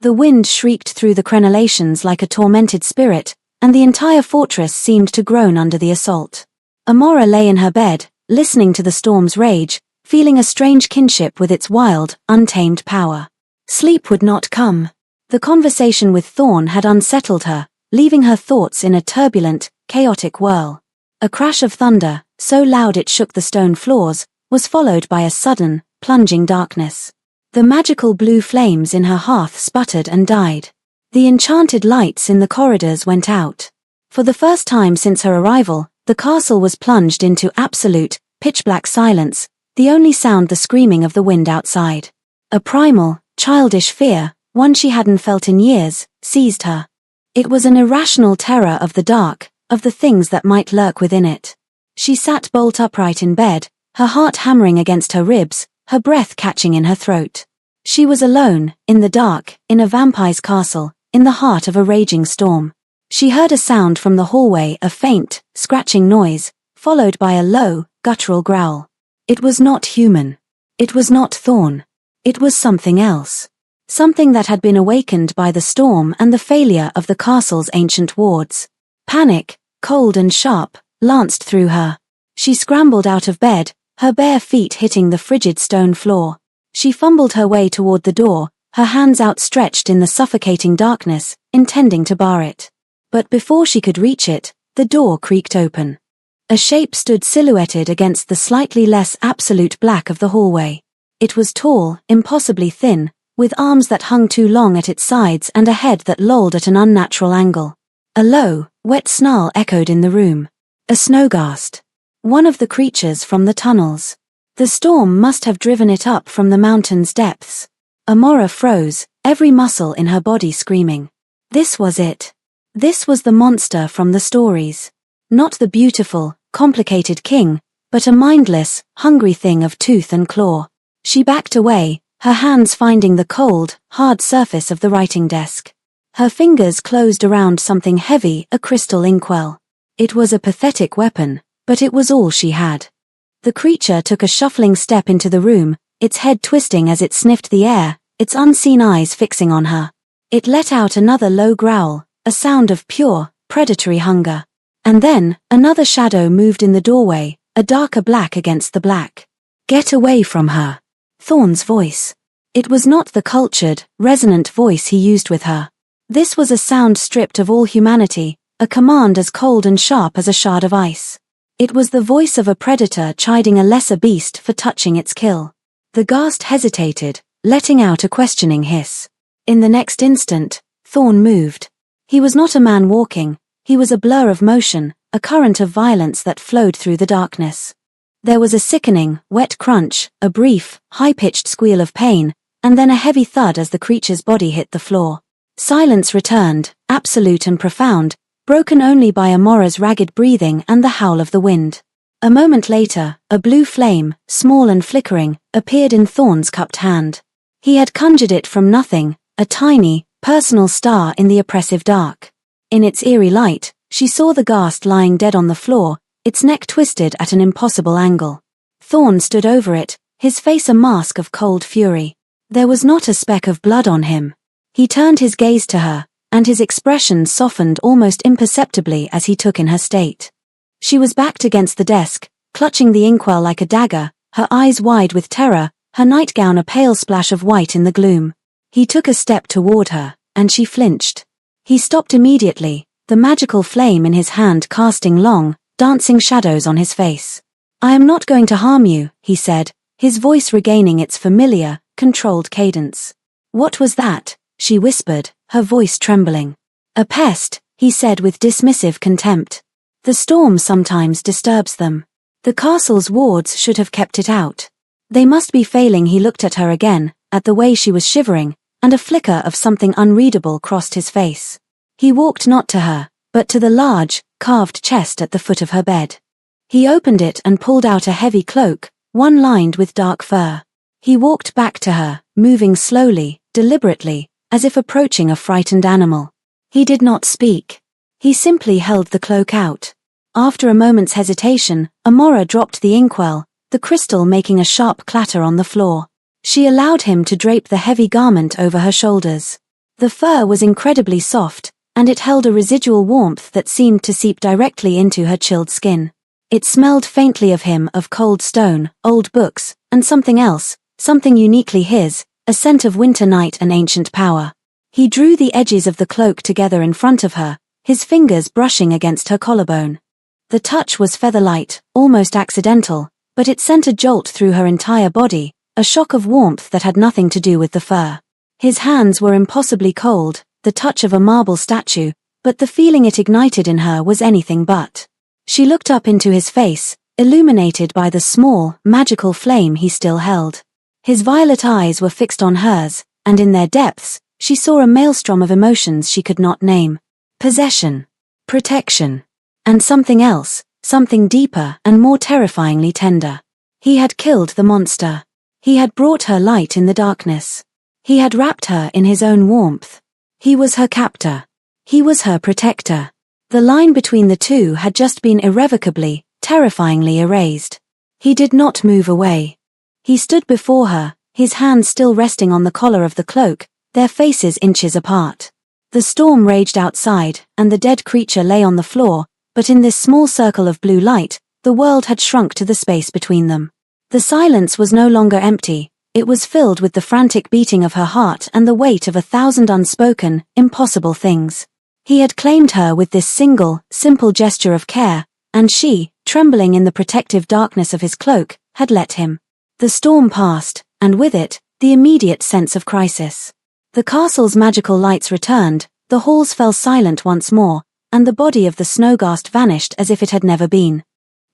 The wind shrieked through the crenellations like a tormented spirit, and the entire fortress seemed to groan under the assault. Amora lay in her bed, listening to the storm's rage, feeling a strange kinship with its wild, untamed power. Sleep would not come. The conversation with Thorn had unsettled her, leaving her thoughts in a turbulent, chaotic whirl. A crash of thunder, so loud it shook the stone floors, was followed by a sudden, plunging darkness. The magical blue flames in her hearth sputtered and died. The enchanted lights in the corridors went out. For the first time since her arrival, the castle was plunged into absolute, pitch-black silence, the only sound the screaming of the wind outside. A primal, childish fear, one she hadn't felt in years, seized her. It was an irrational terror of the dark, of the things that might lurk within it. She sat bolt upright in bed, her heart hammering against her ribs, her breath catching in her throat. She was alone, in the dark, in a vampire's castle, in the heart of a raging storm. She heard a sound from the hallway, a faint, scratching noise, followed by a low, guttural growl. It was not human. It was not Thorn. It was something else. Something that had been awakened by the storm and the failure of the castle's ancient wards. Panic, cold and sharp, lanced through her. She scrambled out of bed, her bare feet hitting the frigid stone floor. She fumbled her way toward the door, her hands outstretched in the suffocating darkness, intending to bar it. But before she could reach it, the door creaked open. A shape stood silhouetted against the slightly less absolute black of the hallway. It was tall, impossibly thin, with arms that hung too long at its sides and a head that lolled at an unnatural angle. A low, wet snarl echoed in the room. A snowghast. One of the creatures from the tunnels. The storm must have driven it up from the mountain's depths. Amora froze, every muscle in her body screaming. This was it. This was the monster from the stories. Not the beautiful, complicated king, but a mindless, hungry thing of tooth and claw. She backed away, her hands finding the cold, hard surface of the writing desk. Her fingers closed around something heavy, a crystal inkwell. It was a pathetic weapon, but it was all she had. The creature took a shuffling step into the room, its head twisting as it sniffed the air, its unseen eyes fixing on her. It let out another low growl, a sound of pure, predatory hunger. And then, another shadow moved in the doorway, a darker black against the black. Get away from her. Thorn's voice. It was not the cultured, resonant voice he used with her. This was a sound stripped of all humanity, a command as cold and sharp as a shard of ice. It was the voice of a predator chiding a lesser beast for touching its kill. The ghast hesitated, letting out a questioning hiss. In the next instant, Thorn moved. He was not a man walking, he was a blur of motion, a current of violence that flowed through the darkness. There was a sickening, wet crunch, a brief, high-pitched squeal of pain, and then a heavy thud as the creature's body hit the floor. Silence returned, absolute and profound, broken only by Amora's ragged breathing and the howl of the wind. A moment later, a blue flame, small and flickering, appeared in Thorn's cupped hand. He had conjured it from nothing, a tiny, personal star in the oppressive dark. In its eerie light, she saw the ghast lying dead on the floor, its neck twisted at an impossible angle. Thorn stood over it, his face a mask of cold fury. There was not a speck of blood on him. He turned his gaze to her, and his expression softened almost imperceptibly as he took in her state. She was backed against the desk, clutching the inkwell like a dagger, her eyes wide with terror, her nightgown a pale splash of white in the gloom. He took a step toward her, and she flinched. He stopped immediately, the magical flame in his hand casting long, dancing shadows on his face. "I am not going to harm you," he said, his voice regaining its familiar, controlled cadence. "What was that?" she whispered, her voice trembling. "A pest," he said with dismissive contempt. "The storm sometimes disturbs them. The castle's wards should have kept it out. They must be failing." He looked at her again, at the way she was shivering, and a flicker of something unreadable crossed his face. He walked not to her, but to the large, carved chest at the foot of her bed. He opened it and pulled out a heavy cloak, one lined with dark fur. He walked back to her, moving slowly, deliberately, as if approaching a frightened animal. He did not speak. He simply held the cloak out. After a moment's hesitation, Amora dropped the inkwell, the crystal making a sharp clatter on the floor. She allowed him to drape the heavy garment over her shoulders. The fur was incredibly soft, and it held a residual warmth that seemed to seep directly into her chilled skin. It smelled faintly of him, of cold stone, old books, and something else, something uniquely his, a scent of winter night and ancient power. He drew the edges of the cloak together in front of her, his fingers brushing against her collarbone. The touch was feather-light, almost accidental, but it sent a jolt through her entire body, a shock of warmth that had nothing to do with the fur. His hands were impossibly cold, the touch of a marble statue, but the feeling it ignited in her was anything but. She looked up into his face, illuminated by the small, magical flame he still held. His violet eyes were fixed on hers, and in their depths, she saw a maelstrom of emotions she could not name. Possession, protection, and something else, something deeper and more terrifyingly tender. He had killed the monster. He had brought her light in the darkness. He had wrapped her in his own warmth. He was her captor. He was her protector. The line between the two had just been irrevocably, terrifyingly erased. He did not move away. He stood before her, his hands still resting on the collar of the cloak, their faces inches apart. The storm raged outside, and the dead creature lay on the floor, but in this small circle of blue light, the world had shrunk to the space between them. The silence was no longer empty, it was filled with the frantic beating of her heart and the weight of 1,000 unspoken, impossible things. He had claimed her with this single, simple gesture of care, and she, trembling in the protective darkness of his cloak, had let him. The storm passed, and with it, the immediate sense of crisis. The castle's magical lights returned, the halls fell silent once more, and the body of the Snowghast vanished as if it had never been.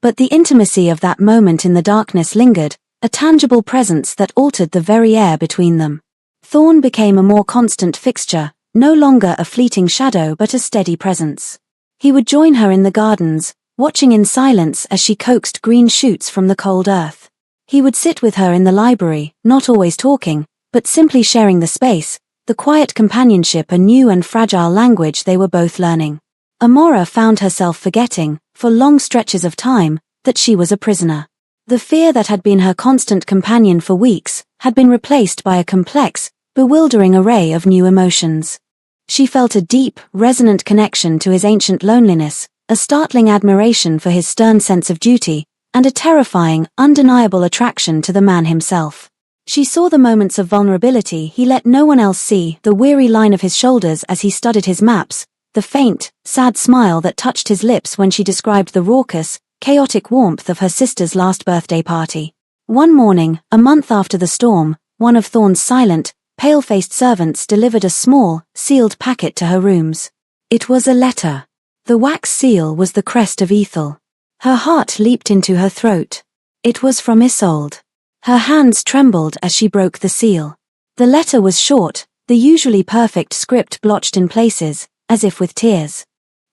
But the intimacy of that moment in the darkness lingered, a tangible presence that altered the very air between them. Thorn became a more constant fixture, no longer a fleeting shadow but a steady presence. He would join her in the gardens, watching in silence as she coaxed green shoots from the cold earth. He would sit with her in the library, not always talking, but simply sharing the space, the quiet companionship, a new and fragile language they were both learning. Amora found herself forgetting, for long stretches of time, that she was a prisoner. The fear that had been her constant companion for weeks had been replaced by a complex, bewildering array of new emotions. She felt a deep, resonant connection to his ancient loneliness, a startling admiration for his stern sense of duty, and a terrifying, undeniable attraction to the man himself. She saw the moments of vulnerability he let no one else see, the weary line of his shoulders as he studied his maps, the faint, sad smile that touched his lips when she described the raucous, chaotic warmth of her sister's last birthday party. One morning, a month after the storm, one of Thorn's silent, pale-faced servants delivered a small, sealed packet to her rooms. It was a letter. The wax seal was the crest of Ethel. Her heart leaped into her throat. It was from Isolde. Her hands trembled as she broke the seal. The letter was short, the usually perfect script blotched in places, as if with tears.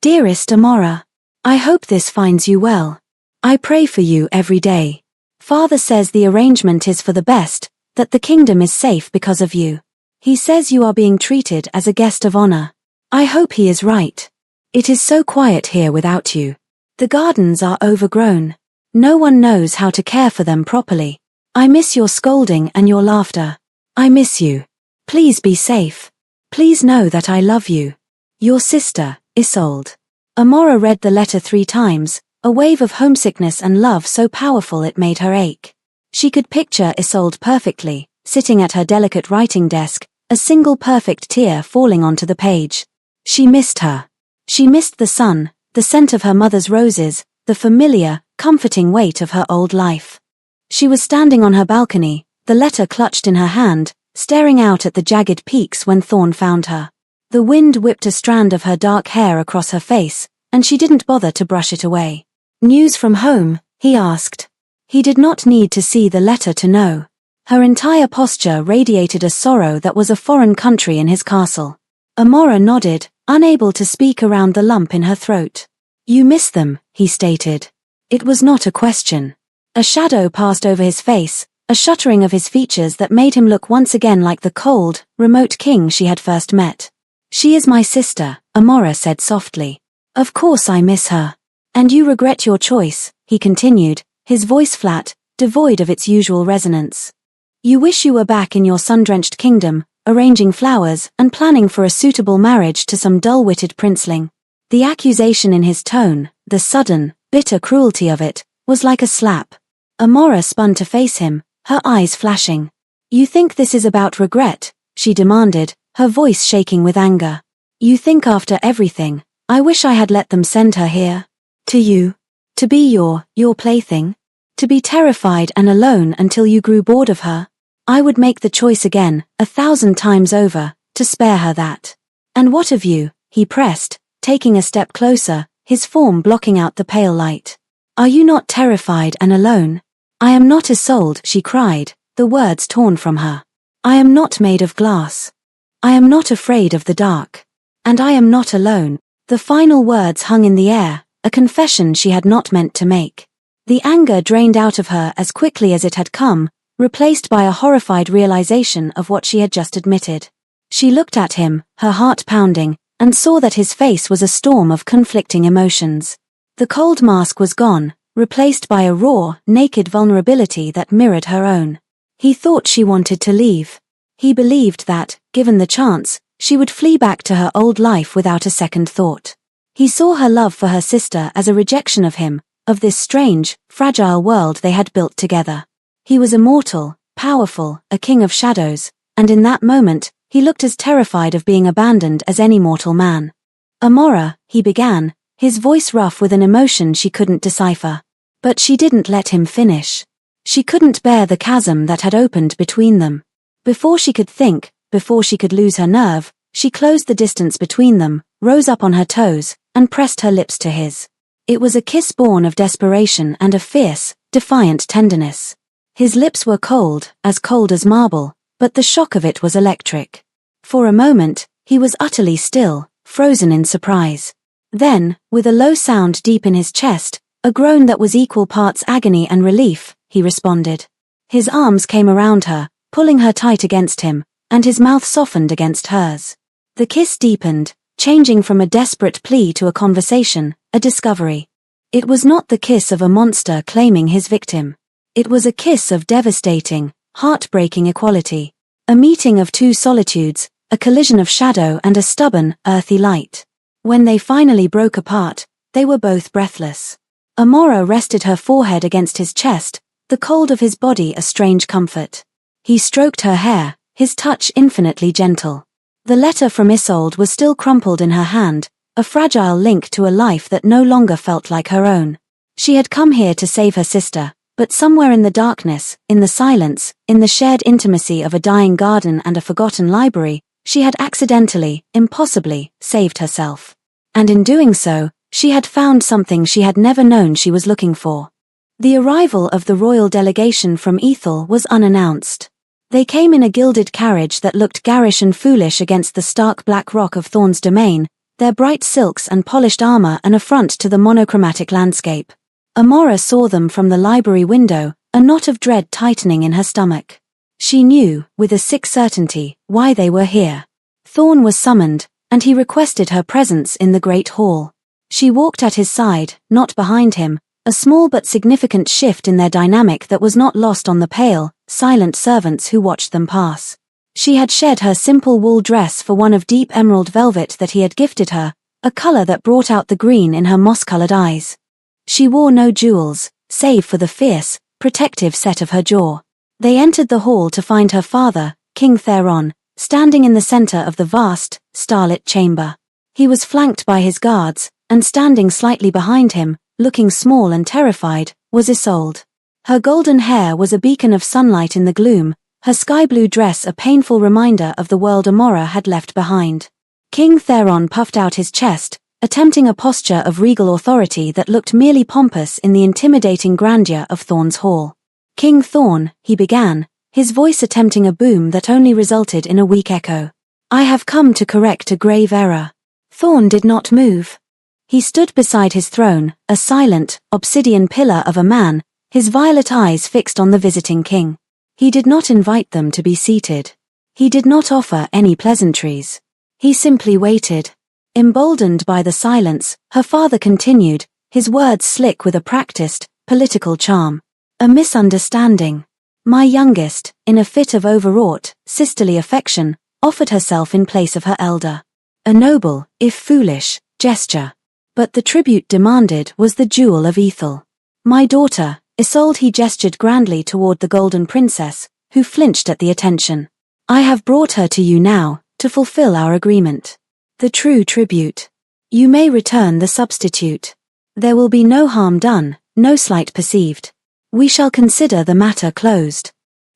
Dearest Amora, I hope this finds you well. I pray for you every day. Father says the arrangement is for the best, that the kingdom is safe because of you. He says you are being treated as a guest of honor. I hope he is right. It is so quiet here without you. The gardens are overgrown. No one knows how to care for them properly. I miss your scolding and your laughter. I miss you. Please be safe. Please know that I love you. Your sister, Isolde. Amora read the letter 3 times, a wave of homesickness and love so powerful it made her ache. She could picture Isolde perfectly, sitting at her delicate writing desk, a single perfect tear falling onto the page. She missed her. She missed the sun, the scent of her mother's roses, the familiar, comforting weight of her old life. She was standing on her balcony, the letter clutched in her hand, staring out at the jagged peaks when Thorn found her. The wind whipped a strand of her dark hair across her face, and she didn't bother to brush it away. News from home? He asked. He did not need to see the letter to know. Her entire posture radiated a sorrow that was a foreign country in his castle. Amora nodded, unable to speak around the lump in her throat. You miss them, he stated. It was not a question. A shadow passed over his face, a shuttering of his features that made him look once again like the cold, remote king she had first met. She is my sister, Amora said softly. Of course I miss her. And you regret your choice, he continued, his voice flat, devoid of its usual resonance. You wish you were back in your sun-drenched kingdom, arranging flowers and planning for a suitable marriage to some dull-witted princeling. The accusation in his tone, the sudden, bitter cruelty of it, was like a slap. Amora spun to face him, her eyes flashing. "You think this is about regret?" she demanded, her voice shaking with anger. "You think after everything, I wish I had let them send her here? To you? To be your plaything? To be terrified and alone until you grew bored of her? I would make the choice again, 1,000 times over, to spare her that." "And what of you?" he pressed, taking a step closer, his form blocking out the pale light. "Are you not terrified and alone?" "I am not Isolde," she cried, the words torn from her. "I am not made of glass. I am not afraid of the dark. And I am not alone." The final words hung in the air, a confession she had not meant to make. The anger drained out of her as quickly as it had come, replaced by a horrified realization of what she had just admitted. She looked at him, her heart pounding, and saw that his face was a storm of conflicting emotions. The cold mask was gone, replaced by a raw, naked vulnerability that mirrored her own. He thought she wanted to leave. He believed that, given the chance, she would flee back to her old life without a second thought. He saw her love for her sister as a rejection of him, of this strange, fragile world they had built together. He was immortal, powerful, a king of shadows, and in that moment, he looked as terrified of being abandoned as any mortal man. "Amora," he began, his voice rough with an emotion she couldn't decipher. But she didn't let him finish. She couldn't bear the chasm that had opened between them. Before she could think, before she could lose her nerve, she closed the distance between them, rose up on her toes, and pressed her lips to his. It was a kiss born of desperation and a fierce, defiant tenderness. His lips were cold as marble, but the shock of it was electric. For a moment, he was utterly still, frozen in surprise. Then, with a low sound deep in his chest, a groan that was equal parts agony and relief, he responded. His arms came around her, pulling her tight against him, and his mouth softened against hers. The kiss deepened, changing from a desperate plea to a conversation, a discovery. It was not the kiss of a monster claiming his victim. It was a kiss of devastating, heartbreaking equality. A meeting of two solitudes, a collision of shadow and a stubborn, earthy light. When they finally broke apart, they were both breathless. Amora rested her forehead against his chest, the cold of his body a strange comfort. He stroked her hair, his touch infinitely gentle. The letter from Isolde was still crumpled in her hand, a fragile link to a life that no longer felt like her own. She had come here to save her sister, but somewhere in the darkness, in the silence, in the shared intimacy of a dying garden and a forgotten library, she had accidentally, impossibly, saved herself. And in doing so, she had found something she had never known she was looking for. The arrival of the royal delegation from Ethel was unannounced. They came in a gilded carriage that looked garish and foolish against the stark black rock of Thorn's domain, their bright silks and polished armor an affront to the monochromatic landscape. Amora saw them from the library window, a knot of dread tightening in her stomach. She knew, with a sick certainty, why they were here. Thorn was summoned, and he requested her presence in the great hall. She walked at his side, not behind him, a small but significant shift in their dynamic that was not lost on the pale, silent servants who watched them pass. She had shed her simple wool dress for one of deep emerald velvet that he had gifted her, a color that brought out the green in her moss-colored eyes. She wore no jewels, save for the fierce, protective set of her jaw. They entered the hall to find her father, King Theron, standing in the center of the vast, starlit chamber. He was flanked by his guards, and standing slightly behind him, looking small and terrified, was Isolde. Her golden hair was a beacon of sunlight in the gloom, her sky-blue dress a painful reminder of the world Amora had left behind. King Theron puffed out his chest, attempting a posture of regal authority that looked merely pompous in the intimidating grandeur of Thorn's hall. "King Thorn," he began, his voice attempting a boom that only resulted in a weak echo. "I have come to correct a grave error." Thorn did not move. He stood beside his throne, a silent, obsidian pillar of a man, his violet eyes fixed on the visiting king. He did not invite them to be seated. He did not offer any pleasantries. He simply waited. Emboldened by the silence, her father continued, his words slick with a practiced, political charm. "A misunderstanding. My youngest, in a fit of overwrought, sisterly affection, offered herself in place of her elder. A noble, if foolish, gesture. But the tribute demanded was the jewel of Ethel. My daughter, Isolde, he gestured grandly toward the golden princess, who flinched at the attention. I have brought her to you now, to fulfill our agreement. The true tribute. You may return the substitute. There will be no harm done, no slight perceived. We shall consider the matter closed.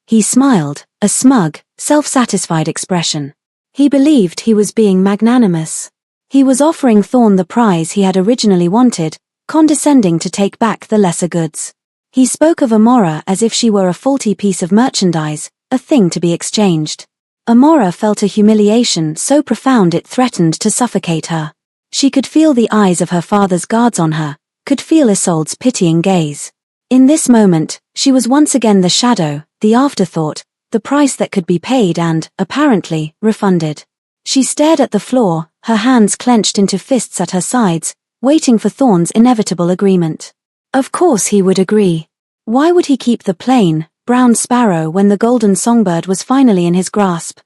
He smiled, a smug, self-satisfied expression. He believed he was being magnanimous. He was offering Thorn the prize he had originally wanted, condescending to take back the lesser goods. He spoke of Amora as if she were a faulty piece of merchandise, a thing to be exchanged. Amora felt a humiliation so profound it threatened to suffocate her. She could feel the eyes of her father's guards on her, could feel Isolde's pitying gaze. In this moment, she was once again the shadow, the afterthought, the price that could be paid and, apparently, refunded. She stared at the floor, her hands clenched into fists at her sides, waiting for Thorn's inevitable agreement. Of course he would agree. Why would he keep the plain, brown sparrow when the golden songbird was finally in his grasp?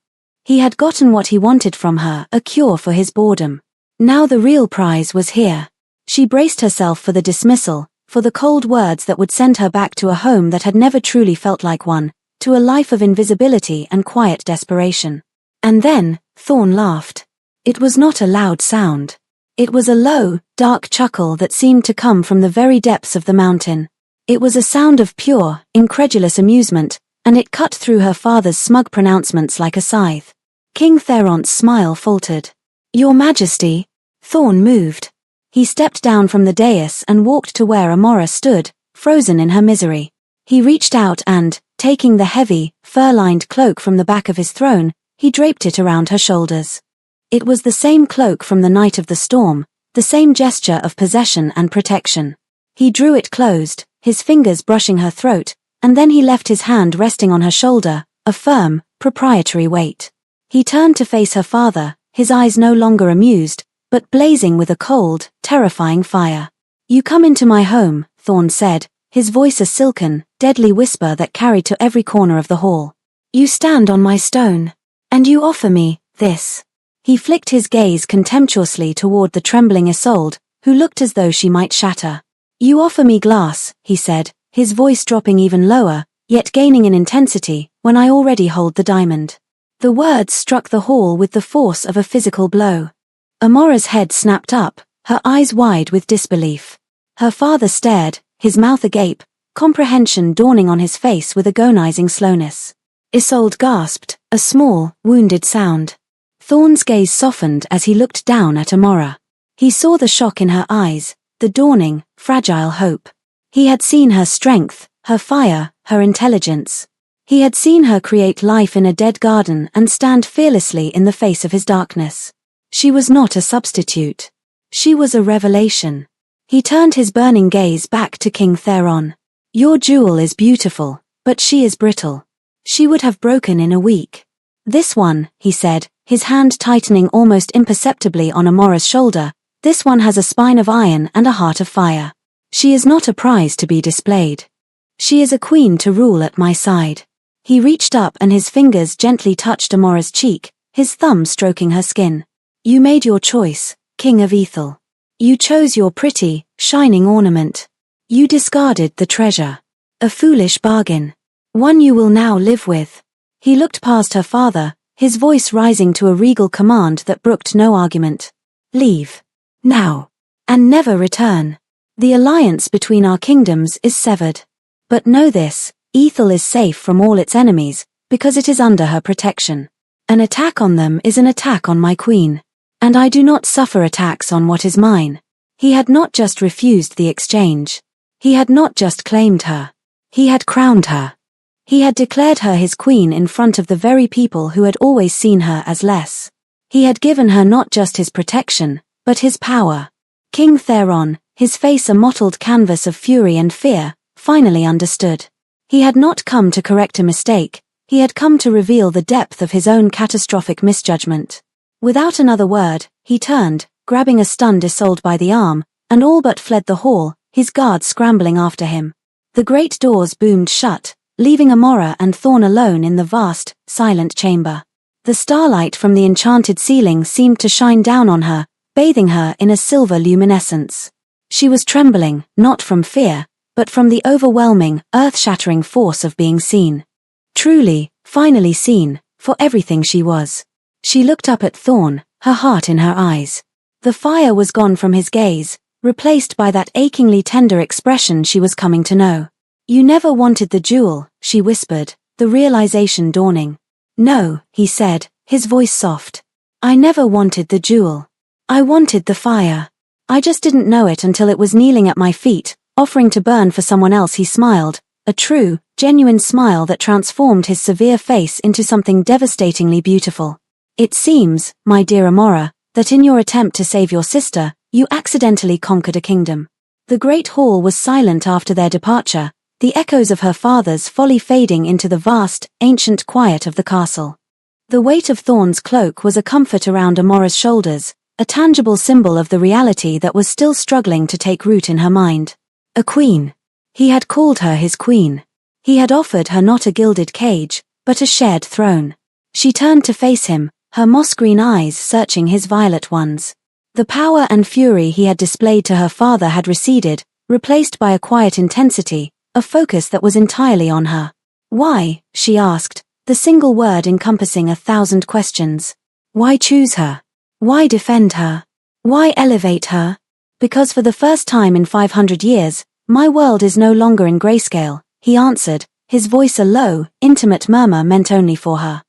He had gotten what he wanted from her, a cure for his boredom. Now the real prize was here. She braced herself for the dismissal, for the cold words that would send her back to a home that had never truly felt like one, to a life of invisibility and quiet desperation. And then, Thorn laughed. It was not a loud sound. It was a low, dark chuckle that seemed to come from the very depths of the mountain. It was a sound of pure, incredulous amusement, and it cut through her father's smug pronouncements like a scythe. King Theront's smile faltered. Your Majesty. Thorn moved. He stepped down from the dais and walked to where Amora stood, frozen in her misery. He reached out and, taking the heavy, fur-lined cloak from the back of his throne, he draped it around her shoulders. It was the same cloak from the night of the storm, the same gesture of possession and protection. He drew it closed, his fingers brushing her throat, and then he left his hand resting on her shoulder, a firm, proprietary weight. He turned to face her father, his eyes no longer amused, but blazing with a cold, terrifying fire. You come into my home, Thorn said, his voice a silken, deadly whisper that carried to every corner of the hall. You stand on my stone. And you offer me this. He flicked his gaze contemptuously toward the trembling Isolde, who looked as though she might shatter. You offer me glass, he said, his voice dropping even lower, yet gaining in intensity, when I already hold the diamond. The words struck the hall with the force of a physical blow. Amora's head snapped up, her eyes wide with disbelief. Her father stared, his mouth agape, comprehension dawning on his face with agonizing slowness. Isolde gasped, a small, wounded sound. Thorn's gaze softened as he looked down at Amora. He saw the shock in her eyes, the dawning, fragile hope. He had seen her strength, her fire, her intelligence. He had seen her create life in a dead garden and stand fearlessly in the face of his darkness. She was not a substitute. She was a revelation. He turned his burning gaze back to King Theron. Your jewel is beautiful, but she is brittle. She would have broken in a week. This one, he said, his hand tightening almost imperceptibly on Amora's shoulder, this one has a spine of iron and a heart of fire. She is not a prize to be displayed. She is a queen to rule at my side. He reached up and his fingers gently touched Amora's cheek, his thumb stroking her skin. You made your choice, King of Ethel. You chose your pretty, shining ornament. You discarded the treasure. A foolish bargain. One you will now live with. He looked past her father, his voice rising to a regal command that brooked no argument. Leave. Now. And never return. The alliance between our kingdoms is severed. But know this, Ethel is safe from all its enemies, because it is under her protection. An attack on them is an attack on my queen. And I do not suffer attacks on what is mine. He had not just refused the exchange. He had not just claimed her. He had crowned her. He had declared her his queen in front of the very people who had always seen her as less. He had given her not just his protection, but his power. King Theron, his face a mottled canvas of fury and fear, finally understood. He had not come to correct a mistake, he had come to reveal the depth of his own catastrophic misjudgment. Without another word, he turned, grabbing a stunned Isolde by the arm, and all but fled the hall, his guards scrambling after him. The great doors boomed shut, leaving Amora and Thorn alone in the vast, silent chamber. The starlight from the enchanted ceiling seemed to shine down on her, bathing her in a silver luminescence. She was trembling, not from fear, but from the overwhelming, earth-shattering force of being seen. Truly, finally seen, for everything she was. She looked up at Thorn, her heart in her eyes. The fire was gone from his gaze, replaced by that achingly tender expression she was coming to know. "You never wanted the jewel," she whispered, the realization dawning. "No," he said, his voice soft. "I never wanted the jewel. I wanted the fire. I just didn't know it until it was kneeling at my feet, offering to burn for someone else." He smiled, a true, genuine smile that transformed his severe face into something devastatingly beautiful. "It seems, my dear Amora, that in your attempt to save your sister, you accidentally conquered a kingdom." The great hall was silent after their departure, the echoes of her father's folly fading into the vast, ancient quiet of the castle. The weight of Thorn's cloak was a comfort around Amora's shoulders, a tangible symbol of the reality that was still struggling to take root in her mind. A queen. He had called her his queen. He had offered her not a gilded cage, but a shared throne. She turned to face him, her moss-green eyes searching his violet ones. The power and fury he had displayed to her father had receded, replaced by a quiet intensity, a focus that was entirely on her. "Why?" she asked, the single word encompassing 1,000 questions. "Why choose her? Why defend her? Why elevate her?" "Because for the first time in 500 years, my world is no longer in grayscale," he answered, his voice a low, intimate murmur meant only for her.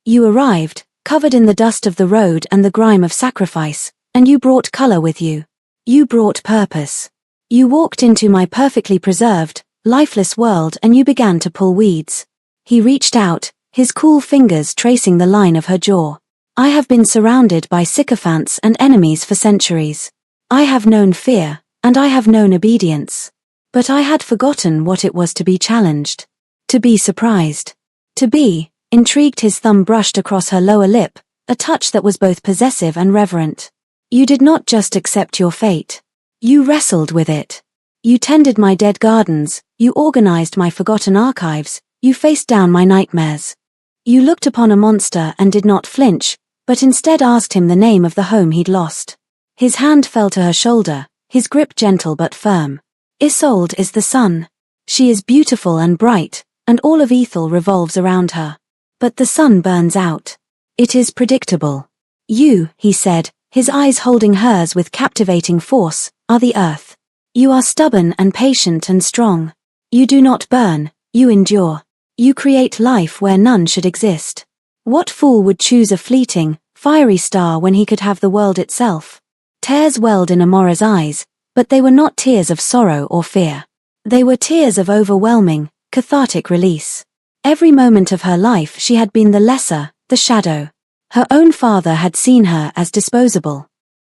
"You arrived, covered in the dust of the road and the grime of sacrifice, and you brought color with you. You brought purpose. You walked into my perfectly preserved, lifeless world and you began to pull weeds." He reached out, his cool fingers tracing the line of her jaw. "I have been surrounded by sycophants and enemies for centuries. I have known fear, and I have known obedience. But I had forgotten what it was to be challenged. To be surprised. To be, intrigued." His thumb brushed across her lower lip, a touch that was both possessive and reverent. "You did not just accept your fate. You wrestled with it. You tended my dead gardens, you organized my forgotten archives, you faced down my nightmares. You looked upon a monster and did not flinch, but instead asked him the name of the home he'd lost." His hand fell to her shoulder, his grip gentle but firm. "Isolde is the sun. She is beautiful and bright, and all of Ethel revolves around her. But the sun burns out. It is predictable. You," he said, his eyes holding hers with captivating force, "are the earth. You are stubborn and patient and strong. You do not burn, you endure. You create life where none should exist. What fool would choose a fleeting, fiery star when he could have the world itself?" Tears welled in Amora's eyes, but they were not tears of sorrow or fear. They were tears of overwhelming, cathartic release. Every moment of her life she had been the lesser, the shadow. Her own father had seen her as disposable.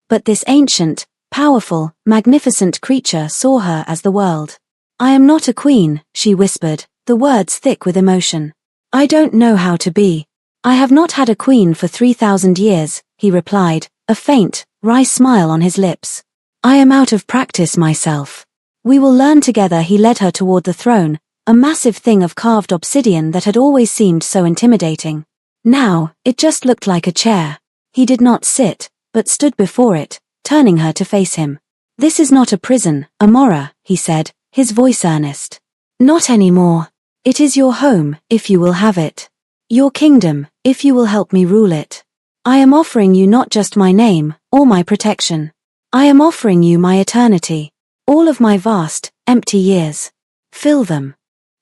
But this ancient, powerful, magnificent creature saw her as the world. "I am not a queen," she whispered, the words thick with emotion. "I don't know how to be. I have not had a queen for 3,000 years, he replied, a faint, wry smile on his lips. "I am out of practice myself. We will learn together." He led her toward the throne, a massive thing of carved obsidian that had always seemed so intimidating. Now, it just looked like a chair. He did not sit, but stood before it, turning her to face him. "This is not a prison, Amora," he said, his voice earnest. "Not anymore. It is your home, if you will have it. Your kingdom, if you will help me rule it. I am offering you not just my name, or my protection. I am offering you my eternity. All of my vast, empty years. Fill them.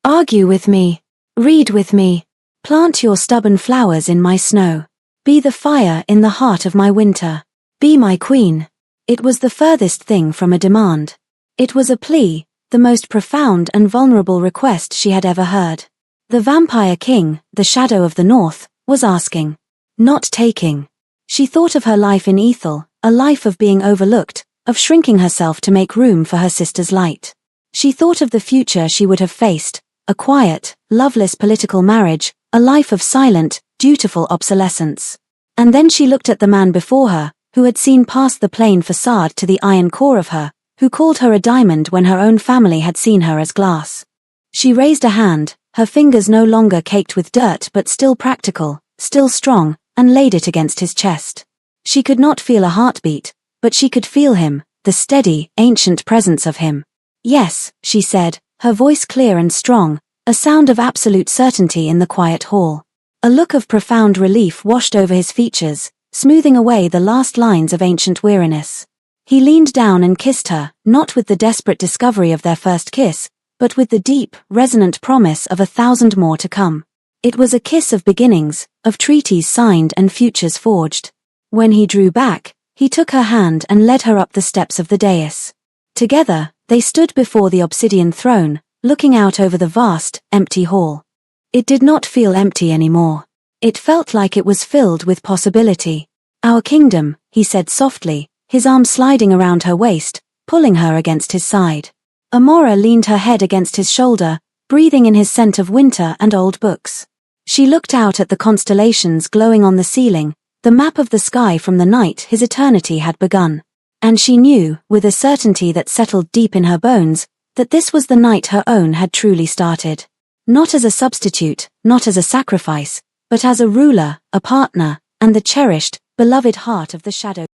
Argue with me. Read with me. Plant your stubborn flowers in my snow. Be the fire in the heart of my winter. Be my queen." It was the furthest thing from a demand. It was a plea, the most profound and vulnerable request she had ever heard. The vampire king, the shadow of the north, was asking. Not taking. She thought of her life in Ethel, a life of being overlooked, of shrinking herself to make room for her sister's light. She thought of the future she would have faced, a quiet, loveless political marriage, a life of silent, dutiful obsolescence. And then she looked at the man before her, who had seen past the plain facade to the iron core of her, who called her a diamond when her own family had seen her as glass. She raised a hand, her fingers no longer caked with dirt but still practical, still strong, and laid it against his chest. She could not feel a heartbeat, but she could feel him, the steady, ancient presence of him. Yes, she said, her voice clear and strong, a sound of absolute certainty in the quiet hall. A look of profound relief washed over his features, smoothing away the last lines of ancient weariness. He leaned down and kissed her, not with the desperate discovery of their first kiss, but with the deep, resonant promise of 1,000 more to come. It was a kiss of beginnings, of treaties signed and futures forged. When he drew back, he took her hand and led her up the steps of the dais. Together, they stood before the obsidian throne, looking out over the vast, empty hall. It did not feel empty anymore. It felt like it was filled with possibility. Our kingdom, he said softly, his arm sliding around her waist, pulling her against his side. Amora leaned her head against his shoulder, breathing in his scent of winter and old books. She looked out at the constellations glowing on the ceiling, the map of the sky from the night his eternity had begun. And she knew, with a certainty that settled deep in her bones, that this was the night her own had truly started. Not as a substitute, not as a sacrifice, but as a ruler, a partner, and the cherished, beloved heart of the shadow.